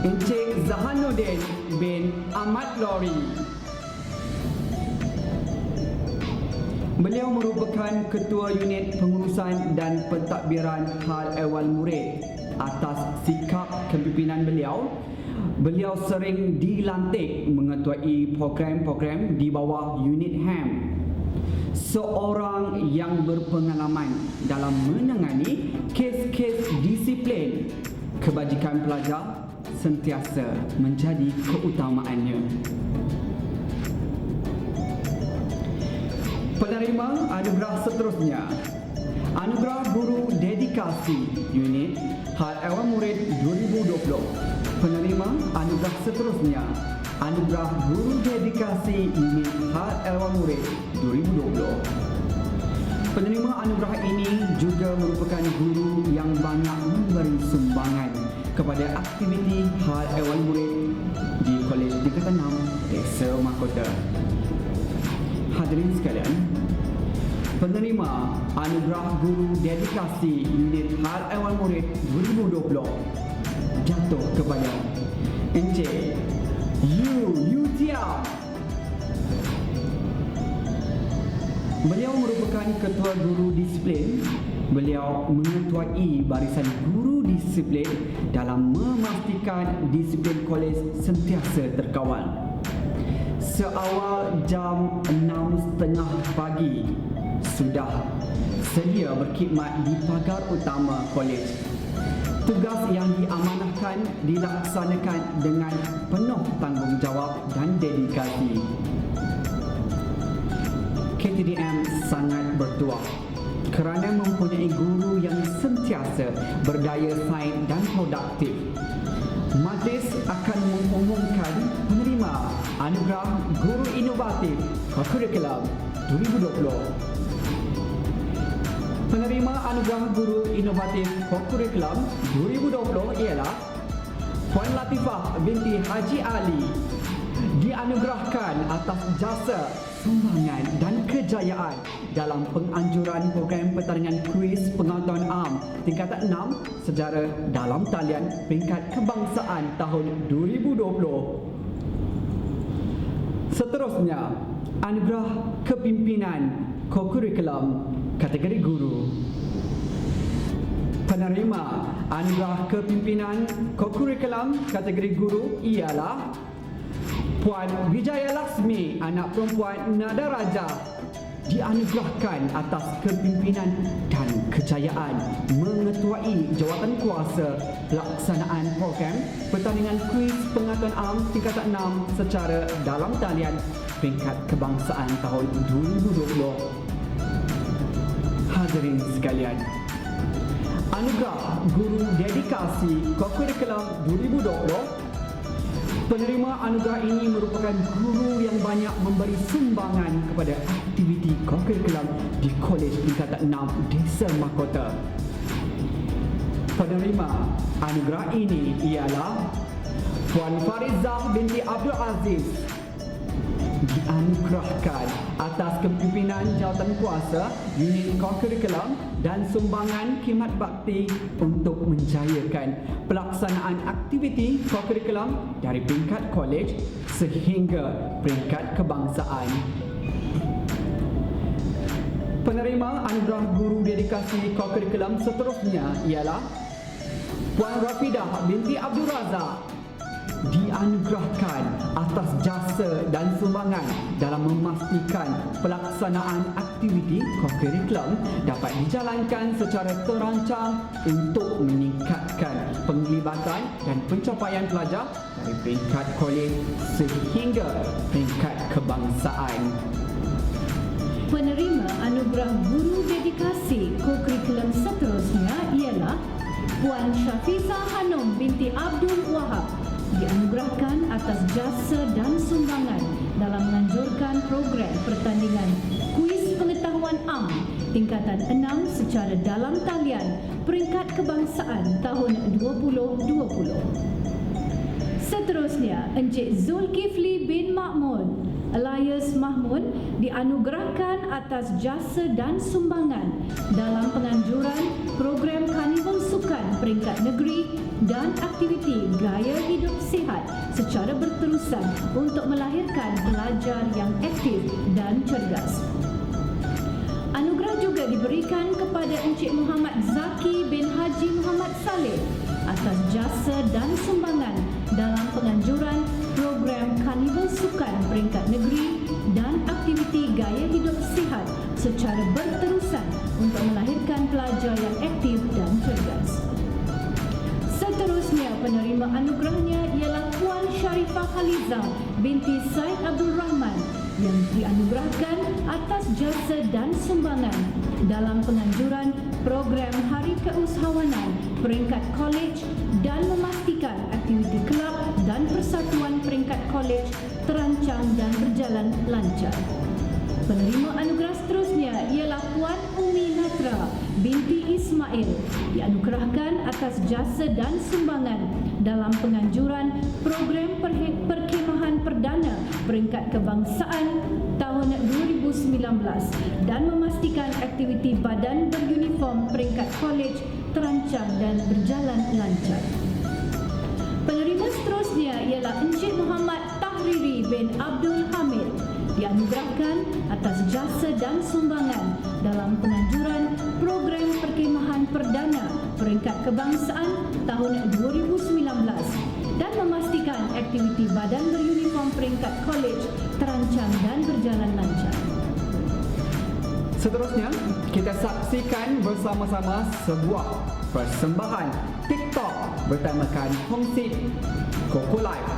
Encik Zahanuddin bin Ahmad Lori. Beliau merupakan Ketua Unit Pengurusan dan Pentadbiran Hal Ehwal Murid. Atas sikap kepimpinan beliau, beliau sering dilantik mengetuai program-program di bawah unit HAM. Seorang yang berpengalaman dalam menangani kes-kes disiplin kebajikan pelajar sentiasa menjadi keutamaannya. Penerima anugerah seterusnya, Anugerah Guru Dedikasi Unit Hal Ehwal Murid 2020. Penerima anugerah seterusnya, Anugerah Guru Dedikasi Unit Hal Ehwal Murid 2020. Penerima anugerah ini juga merupakan guru yang banyak memberi sumbangan kepada aktiviti Hal Ehwal Murid di Kolej Tingkatan 6 Desa Mahkota. Hadirin sekalian, penerima Anugerah Guru Dedikasi Unit Hal Ehwal Murid 2020 jatuh kepada Encik Yu Tiao. Beliau merupakan Ketua Guru Disiplin. Beliau mengetuai barisan guru disiplin dalam memastikan disiplin kolej sentiasa terkawal. Seawal jam 6.30 pagi sudah sedia berkhidmat di pagar utama kolej. Tugas yang diamanahkan dilaksanakan dengan penuh tanggungjawab dan dedikasi. KTDM sangat bertuah kerana mempunyai guru yang sentiasa berdaya saing dan produktif. Majlis akan mengumumkan penerima Anugerah Guru Inovatif Kurikulum 2020. Penerima Anugerah Guru Inovatif Kurikulum 2020 ialah Puan Latifah binti Haji Ali, dianugerahkan atas jasa, sumbangan dan kejayaan dalam penganjuran program pertandingan kuis pengetahuan am tingkatan 6 sejarah dalam talian peringkat kebangsaan tahun 2020. Seterusnya, Anugerah Kepimpinan Kurikulum kategori guru. Penerima Anugerah Kepimpinan Kurikulum kategori guru ialah Puan Wijaya Laksmi, anak perempuan Nada Raja, dianugerahkan atas kepimpinan dan kejayaan mengetuai jawatan kuasa pelaksanaan program pertandingan kuis pengetahuan am tingkatan 6 secara dalam talian peringkat kebangsaan tahun 2020. Hadirin sekalian, Anugerah Guru Dedikasi Kurikulum 2020. Penerima anugerah ini merupakan guru yang banyak memberi sumbangan kepada aktiviti kurikulum di Kolej Tingkatan 6 Desa Mahkota. Penerima anugerah ini ialah Puan Farizah binti Abdul Aziz, dianugerahkan atas kepimpinan jawatan kuasa unit kurikulum dan sumbangan khidmat bakti untuk menjayakan pelaksanaan aktiviti kurikulum dari peringkat kolej sehingga peringkat kebangsaan. Penerima anugerah guru dedikasi kurikulum seterusnya ialah Puan Rafidah binti Abdul Razak, dianugerahkan atas jasa dan sumbangan dalam memastikan pelaksanaan aktiviti kurikulum dapat dijalankan secara terancang untuk meningkatkan penglibatan dan pencapaian pelajar dari peringkat kolej sehingga peringkat kebangsaan. Penerima Anugerah Guru Dedikasi Kurikulum seterusnya ialah Puan Syafizah Hanum binti Abdul Wahab, dianugerahkan atas jasa dan sumbangan dalam menganjurkan program pertandingan kuis pengetahuan am tingkatan 6 secara dalam talian peringkat kebangsaan tahun 2020. Seterusnya, Encik Zulkifli bin Makmun, Elias Mahmud dianugerahkan atas jasa dan sumbangan dalam penganjuran program Karnival Sukan peringkat negeri dan aktiviti gaya hidup sihat secara berterusan untuk melahirkan pelajar yang aktif dan cergas. Anugerah juga diberikan kepada Encik Muhammad Zaki bin Haji Muhammad Saleh atas jasa dan sumbangan dalam penganjuran program Karnival Sukan peringkat negeri dan aktiviti gaya hidup sihat secara berterusan untuk melahirkan pelajar yang aktif dan cergas. Seterusnya, penerima anugerahnya ialah Puan Sharifah Haliza binti Said Abdul Rahman yang dianugerahkan atas jasa dan sumbangan dalam penganjuran program Hari Keusahawanan peringkat kolej dan memastikan aktiviti kelab dan persatuan peringkat kolej terancang dan berjalan lancar. Penerima anugerah seterusnya ialah Puan Umi Natra binti Ismail dianugerahkan atas jasa dan sumbangan dalam penganjuran program perkhemahan perdana peringkat kebangsaan tahun 2019 dan memastikan aktiviti badan beruniform peringkat kolej terancang dan berjalan lancar. Penerima seterusnya ialah Encik Muhammad Tahriri bin Abdul Hamid dianugerahkan atas jasa dan sumbangan dalam penganjuran program perkhemahan perdana peringkat kebangsaan tahun 2019 dan memastikan aktiviti badan beruniform peringkat kolej terancang dan berjalan lancar. Seterusnya, kita saksikan bersama-sama sebuah persembahan TikTok bertemakan Hongsit Koko Live.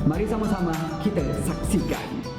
Mari sama-sama kita saksikan.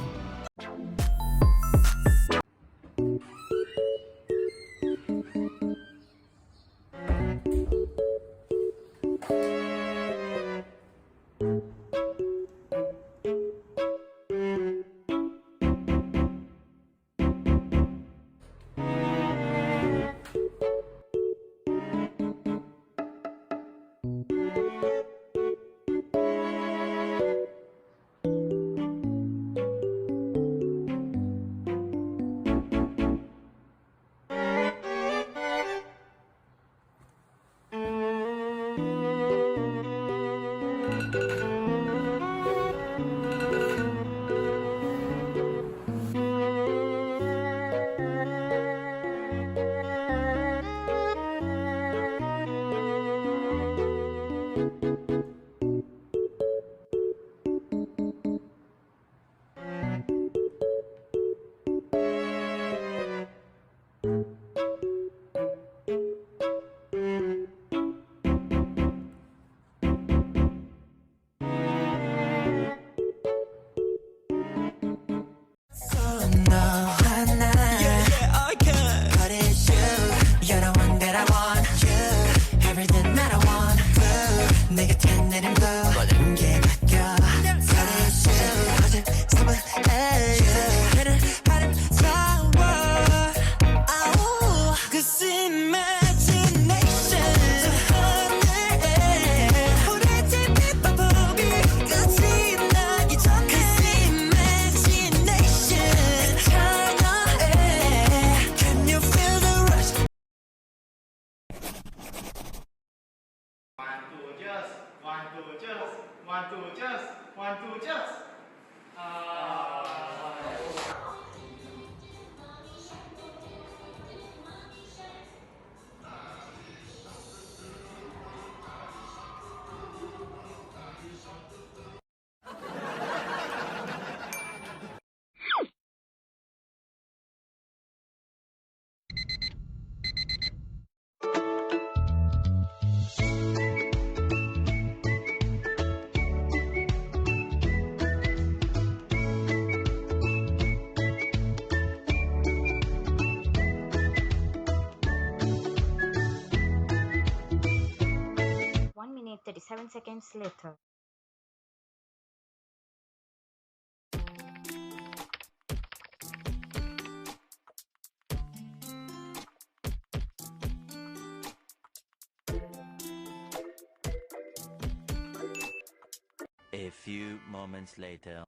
minute 37 seconds later. A few moments later.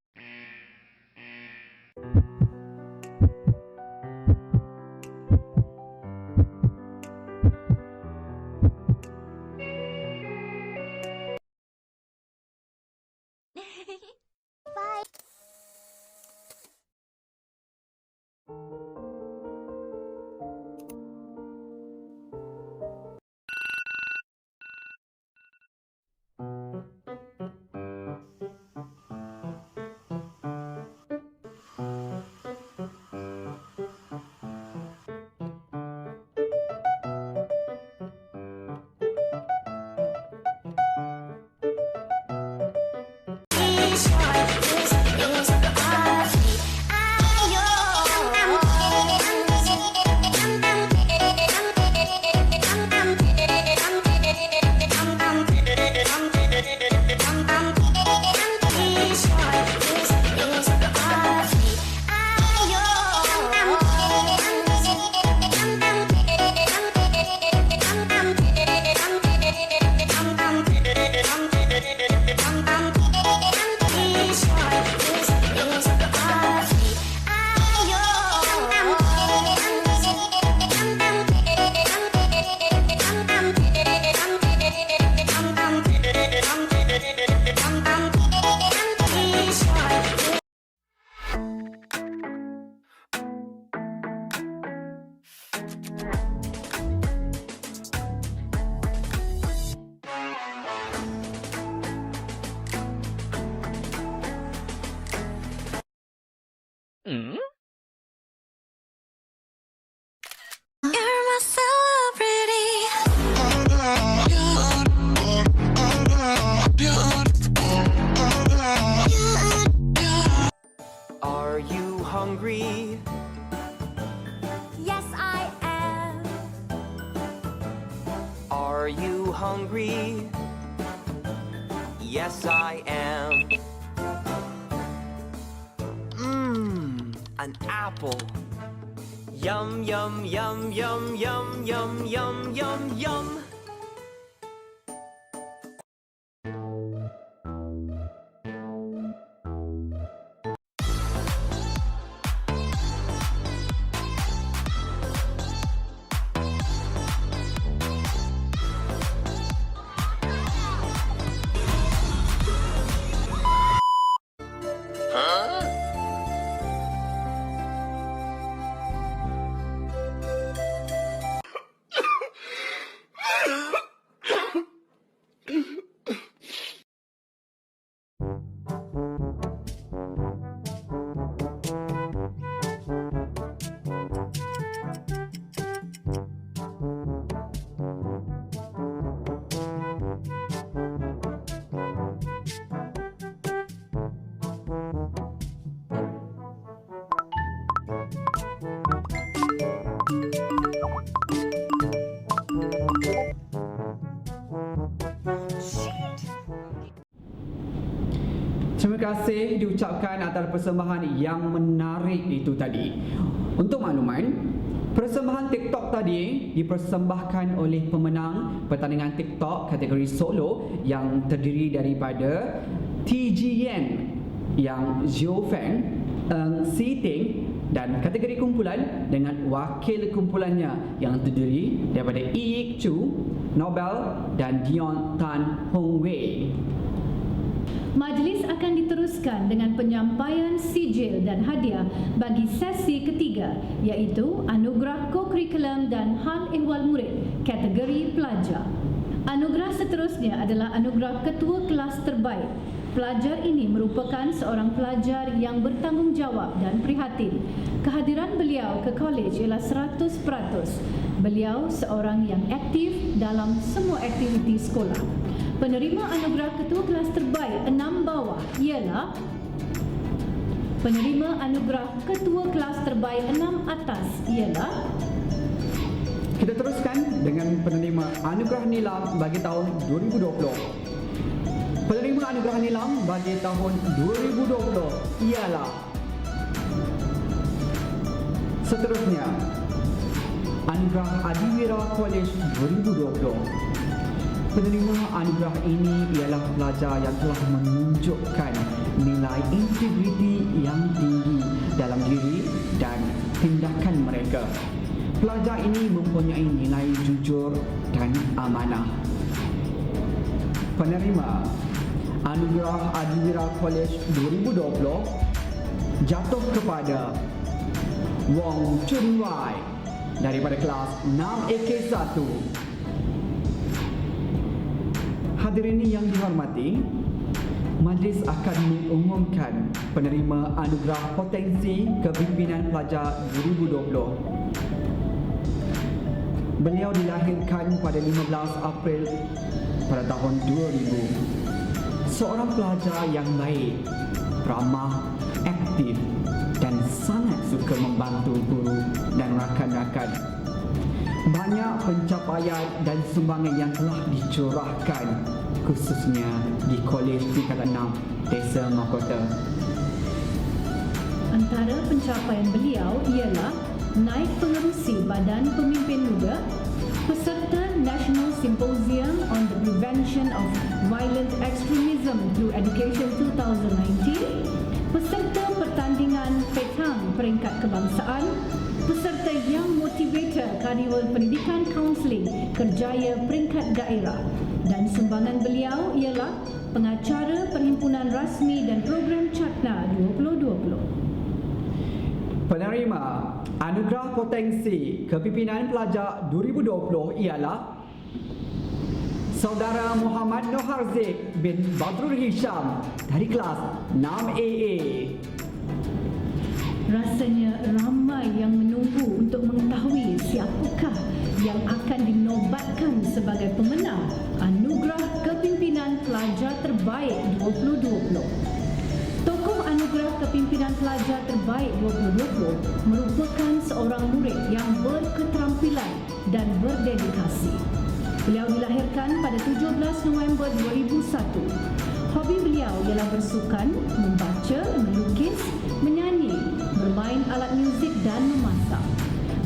You're my celebrity. Are you hungry? Yes, I am. Are you hungry? Yes, I am. An apple. Yum, yum, yum, yum, yum, yum, yum, yum, yum. Terima kasih diucapkan atas persembahan yang menarik itu tadi. Untuk makluman, persembahan TikTok tadi dipersembahkan oleh pemenang pertandingan TikTok kategori solo yang terdiri daripada TGN yang Zhou Feng, Eng Si Ting, dan kategori kumpulan dengan wakil kumpulannya yang terdiri daripada Yik Chu, Nobel dan Dion Tan Hong Wei. Majlis akan diteruskan dengan penyampaian sijil dan hadiah bagi sesi ketiga, iaitu Anugerah Co-Curriculum dan Hal Ehwal Murid kategori pelajar. Anugerah seterusnya adalah Anugerah Ketua Kelas Terbaik. Pelajar ini merupakan seorang pelajar yang bertanggungjawab dan prihatin. Kehadiran beliau ke kolej ialah 100%. Beliau seorang yang aktif dalam semua aktiviti sekolah. Penerima anugerah Ketua Kelas Terbaik 6 bawah ialah penerima anugerah Ketua Kelas Terbaik 6 atas ialah. Kita teruskan dengan penerima anugerah Nilam bagi tahun 2020. Penerima anugerah Nilam bagi tahun 2020 ialah seterusnya Anugerah Adiwira College 2020. Penerima anugerah ini ialah pelajar yang telah menunjukkan nilai integriti yang tinggi dalam diri dan tindakan mereka. Pelajar ini mempunyai nilai jujur dan amanah. Penerima Anugerah Adiwira College 2020 jatuh kepada Wong Chun Wai daripada kelas 6AK1. Hadirin yang dihormati, majlis akan mengumumkan penerima anugerah potensi kepimpinan pelajar 2020. Beliau dilahirkan pada 15 April pada tahun 2000. Seorang pelajar yang baik, ramah, aktif dan sangat suka membantu guru dan rakan-rakan. Banyak pencapaian dan sumbangan yang telah dicurahkan khususnya di Kolej Tingkatan 6 Desa Mahkota. Antara pencapaian beliau ialah naik pengerusi Badan Pemimpin Muda, peserta National Symposium on the Prevention of Violent Extremism through Education 2019, peserta pertandingan petang peringkat kebangsaan, peserta Young Motivator Karnival Pendidikan Kaunseling Kerjaya peringkat daerah, dan sumbangan beliau ialah pengacara Perhimpunan Rasmi dan Program Cakna 2020. Penerima Anugerah Potensi Kepimpinan Pelajar 2020 ialah Saudara Muhammad Noharzik bin Badrul Hisham dari kelas 6AA. Rasanya ramai yang menunggu untuk mengetahui siapakah yang akan dinobatkan sebagai pemenang Anugerah Kepimpinan Pelajar Terbaik 2020. Tokoh Anugerah Kepimpinan Pelajar Terbaik 2020 merupakan seorang murid yang berketerampilan dan berdedikasi. Beliau dilahirkan pada 17 November 2001. Hobi beliau ialah bersukan, membaca, melukis, menyanyi, bermain alat muzik dan memasak.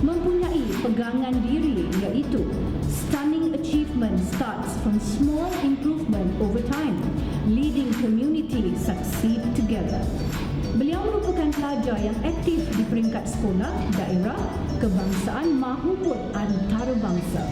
Mempunyai pegangan diri iaitu stunning achievement starts from small improvement over time, leading community succeed together. Beliau merupakan pelajar yang aktif di peringkat sekolah, daerah, kebangsaan mahupun antarabangsa.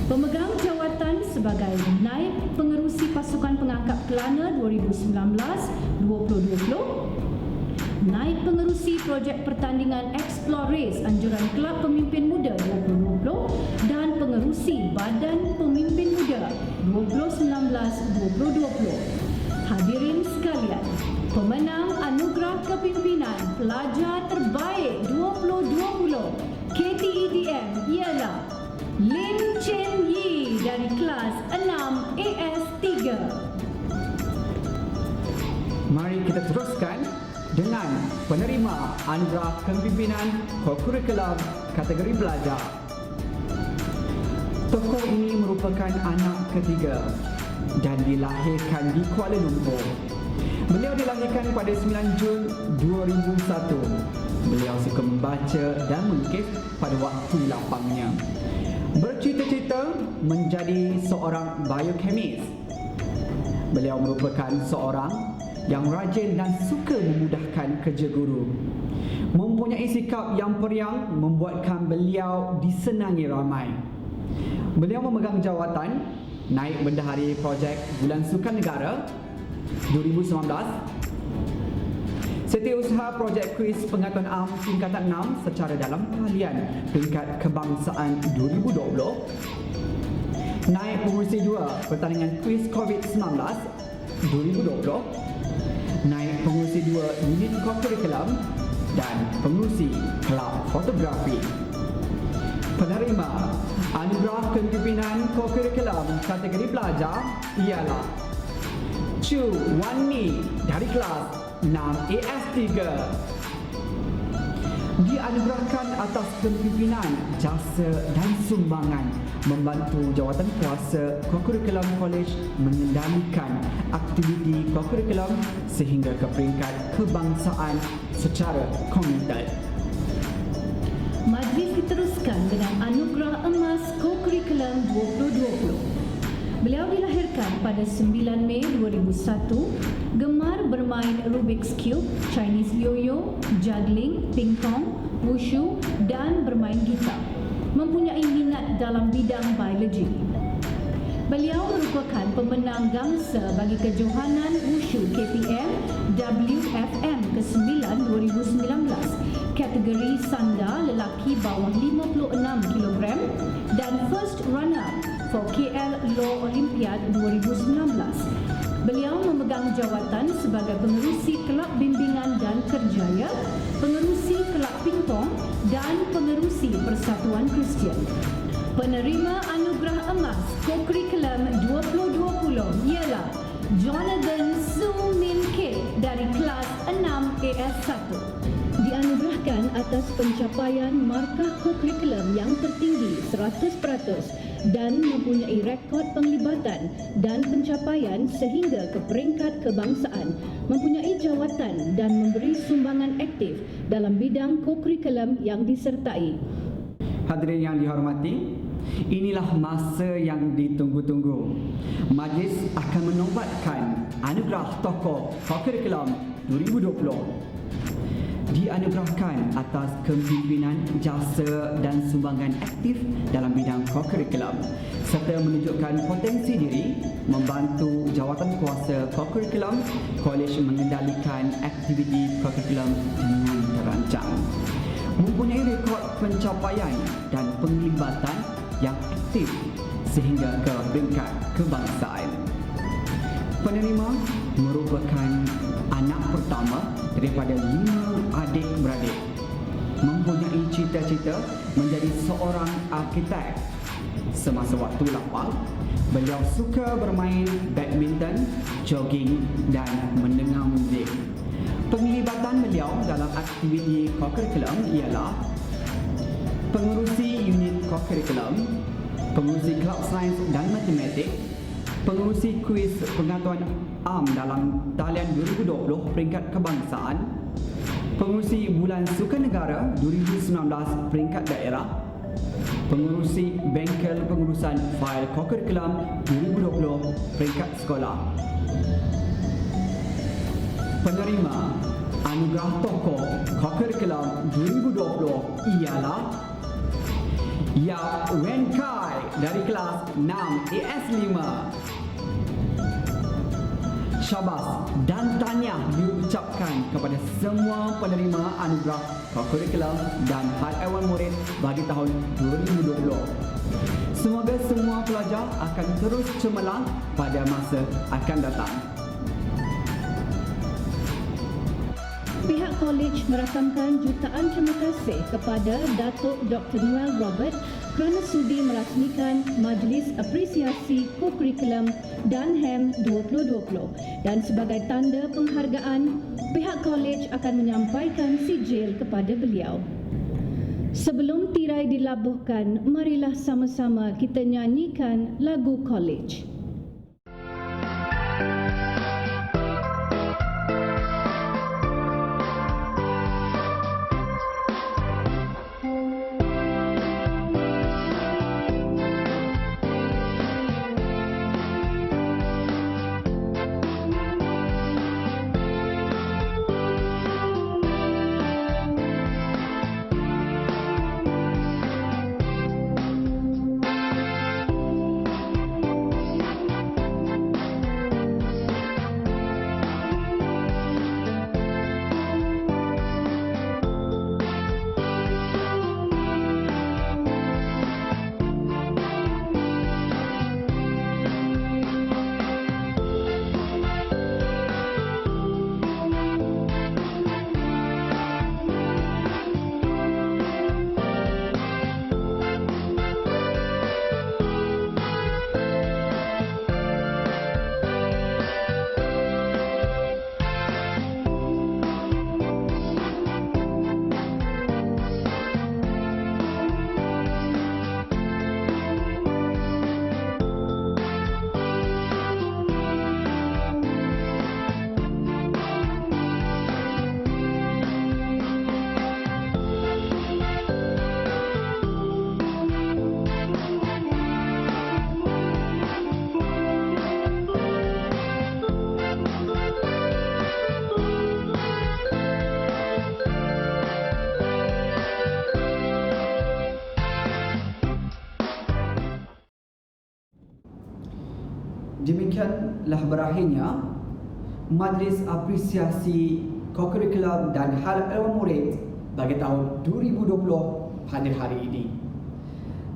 Pemegang jawatan sebagai Naib Pengerusi Pasukan Pengangkat Kelana 2019-2020, Naib Pengerusi Projek Pertandingan Explore Race Anjuran Kelab Pemimpin Muda 2020 dan Pengerusi Badan Pemimpin Muda 2019-2020. Hadirin sekalian, pemenang Anugerah Kepimpinan Pelajar Terbaik 2020 KTEDM ialah Lim Chen Yi dari kelas 6 AS3. Mari kita teruskan dengan penerima Anugerah Kepimpinan Kokurikulum kategori pelajar. Tokoh ini merupakan anak ketiga dan dilahirkan di Kuala Lumpur. Beliau dilahirkan pada 9 Jun 2001. Beliau suka membaca dan melukis pada waktu lapangnya. Bercita-cita menjadi seorang biokemis. Beliau merupakan seorang yang rajin dan suka memudahkan kerja guru. Mempunyai sikap yang periang membuatkan beliau disenangi ramai. Beliau memegang jawatan Naib Bendahari Projek Bulan Sukan Negara 2019, Setiausaha Projek Kuis Pengetahuan Am Tingkatan 6 secara dalam talian peringkat kebangsaan 2020, Naib Pengurusi 2 Pertandingan Kuis COVID-19 2020, Naib Pengurusi 2 Unit Kokurikulum dan Pengurusi Kelab Fotografi. Penerima Anugerah Kepimpinan Kokurikulum kategori pelajar ialah Chu Wan Mi dari kelas 6 AS3. Dianugerahkan atas kepimpinan, jasa dan sumbangan membantu jawatan kuasa Kokurikulum College mengendalikan aktiviti Kokurikulum sehingga ke peringkat kebangsaan secara komited. Majlis diteruskan dengan Anugerah Emas Kokurikulum 2020. Beliau dilahirkan pada 9 Mei 2001, gemar bermain Rubik's Cube, Chinese Yo-Yo, juggling, pingpong, wushu dan bermain gitar. Mempunyai minat dalam bidang biologi. Beliau merupakan pemenang gangsa bagi kejohanan wushu KPM WFM ke-9 2019, kategori sanda lelaki bawah 56 kg dan first runner for KL Law Olympiad 2019. Beliau memegang jawatan sebagai pengerusi Kelab Bimbingan dan Kerjaya, pengerusi Kelab Pingpong dan pengerusi Persatuan Kristian. Penerima Anugerah Emas Kokurikulum 2020 ialah Jonathan Su Min Kit dari kelas 6 AS1. Dianugerahkan atas pencapaian markah kokurikulum yang tertinggi 100% dan mempunyai rekod penglibatan dan pencapaian sehingga ke peringkat kebangsaan, mempunyai jawatan dan memberi sumbangan aktif dalam bidang kokurikulum yang disertai. Hadirin yang dihormati, inilah masa yang ditunggu-tunggu. Majlis akan menobatkan Anugerah Tokoh Kokurikulum 2020. Dianugerahkan atas kepimpinan, jasa dan sumbangan aktif dalam bidang kokurikulum serta menunjukkan potensi diri membantu jawatan kuasa kokurikulum Kolej mengendalikan aktiviti kokurikulum dengan terancang. Mempunyai rekod pencapaian dan penglibatan yang aktif sehingga ke peringkat kebangsaan. Penerima merupakan Anak pertama daripada 5 adik-beradik. Mempunyai cita-cita menjadi seorang arkitek. Semasa waktu lapang, beliau suka bermain badminton, jogging dan mendengar muzik. Penglibatan beliau dalam aktiviti co-curriculum ialah pengurusi unit co-curriculum, pengurusi kelab sains dan matematik, pengurusi kuis pengetahuan am dalam talian 2020 peringkat kebangsaan, pengurusi bulan sukan negara 2019 peringkat daerah, pengurusi bengkel pengurusan fail co-curriculum 2020 peringkat sekolah. Penerima anugerah tokoh co-curriculum 2020 ialah Yap Wen Kai dari kelas 6 AS5. Syabas dan tahniah diucapkan kepada semua penerima anugerah co-curriculum dan hal ehwal murid bagi tahun 2020. Semoga semua pelajar akan terus cemerlang pada masa akan datang. Pihak kolej merakamkan jutaan terima kasih kepada Datuk Dr. Noel Robert kerana sudi merasmikan Majlis Apresiasi Co-Curriculum Dunham 2020 dan sebagai tanda penghargaan, pihak kolej akan menyampaikan sijil kepada beliau. Sebelum tirai dilabuhkan, marilah sama-sama kita nyanyikan lagu kolej. Demikianlah berakhirnya Majlis Apresiasi Co-Curriculum dan Hal Ehwal Murid bagi tahun 2020 pada hari ini.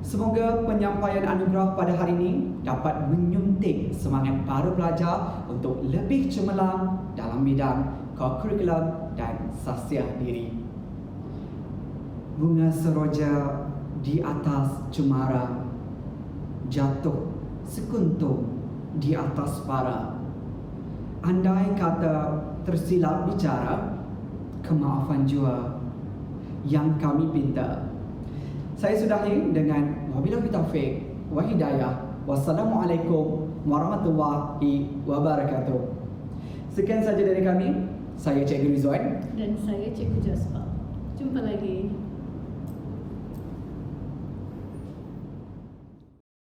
Semoga penyampaian anugerah pada hari ini dapat menyuntik semangat para pelajar untuk lebih cemerlang dalam bidang co-curriculum dan sasiah diri. Bunga seroja di atas cemara, jatuh sekuntum di atas para. Andai kata tersilap bicara, kemaafan jua yang kami pinta. Saya sudahi dengan wabillahi taufiq wa hidayah. Wassalamualaikum warahmatullahi wabarakatuh. Sekian saja dari kami. Saya Cikgu Rizwan Dan saya Cikgu Jaspa. Jumpa lagi.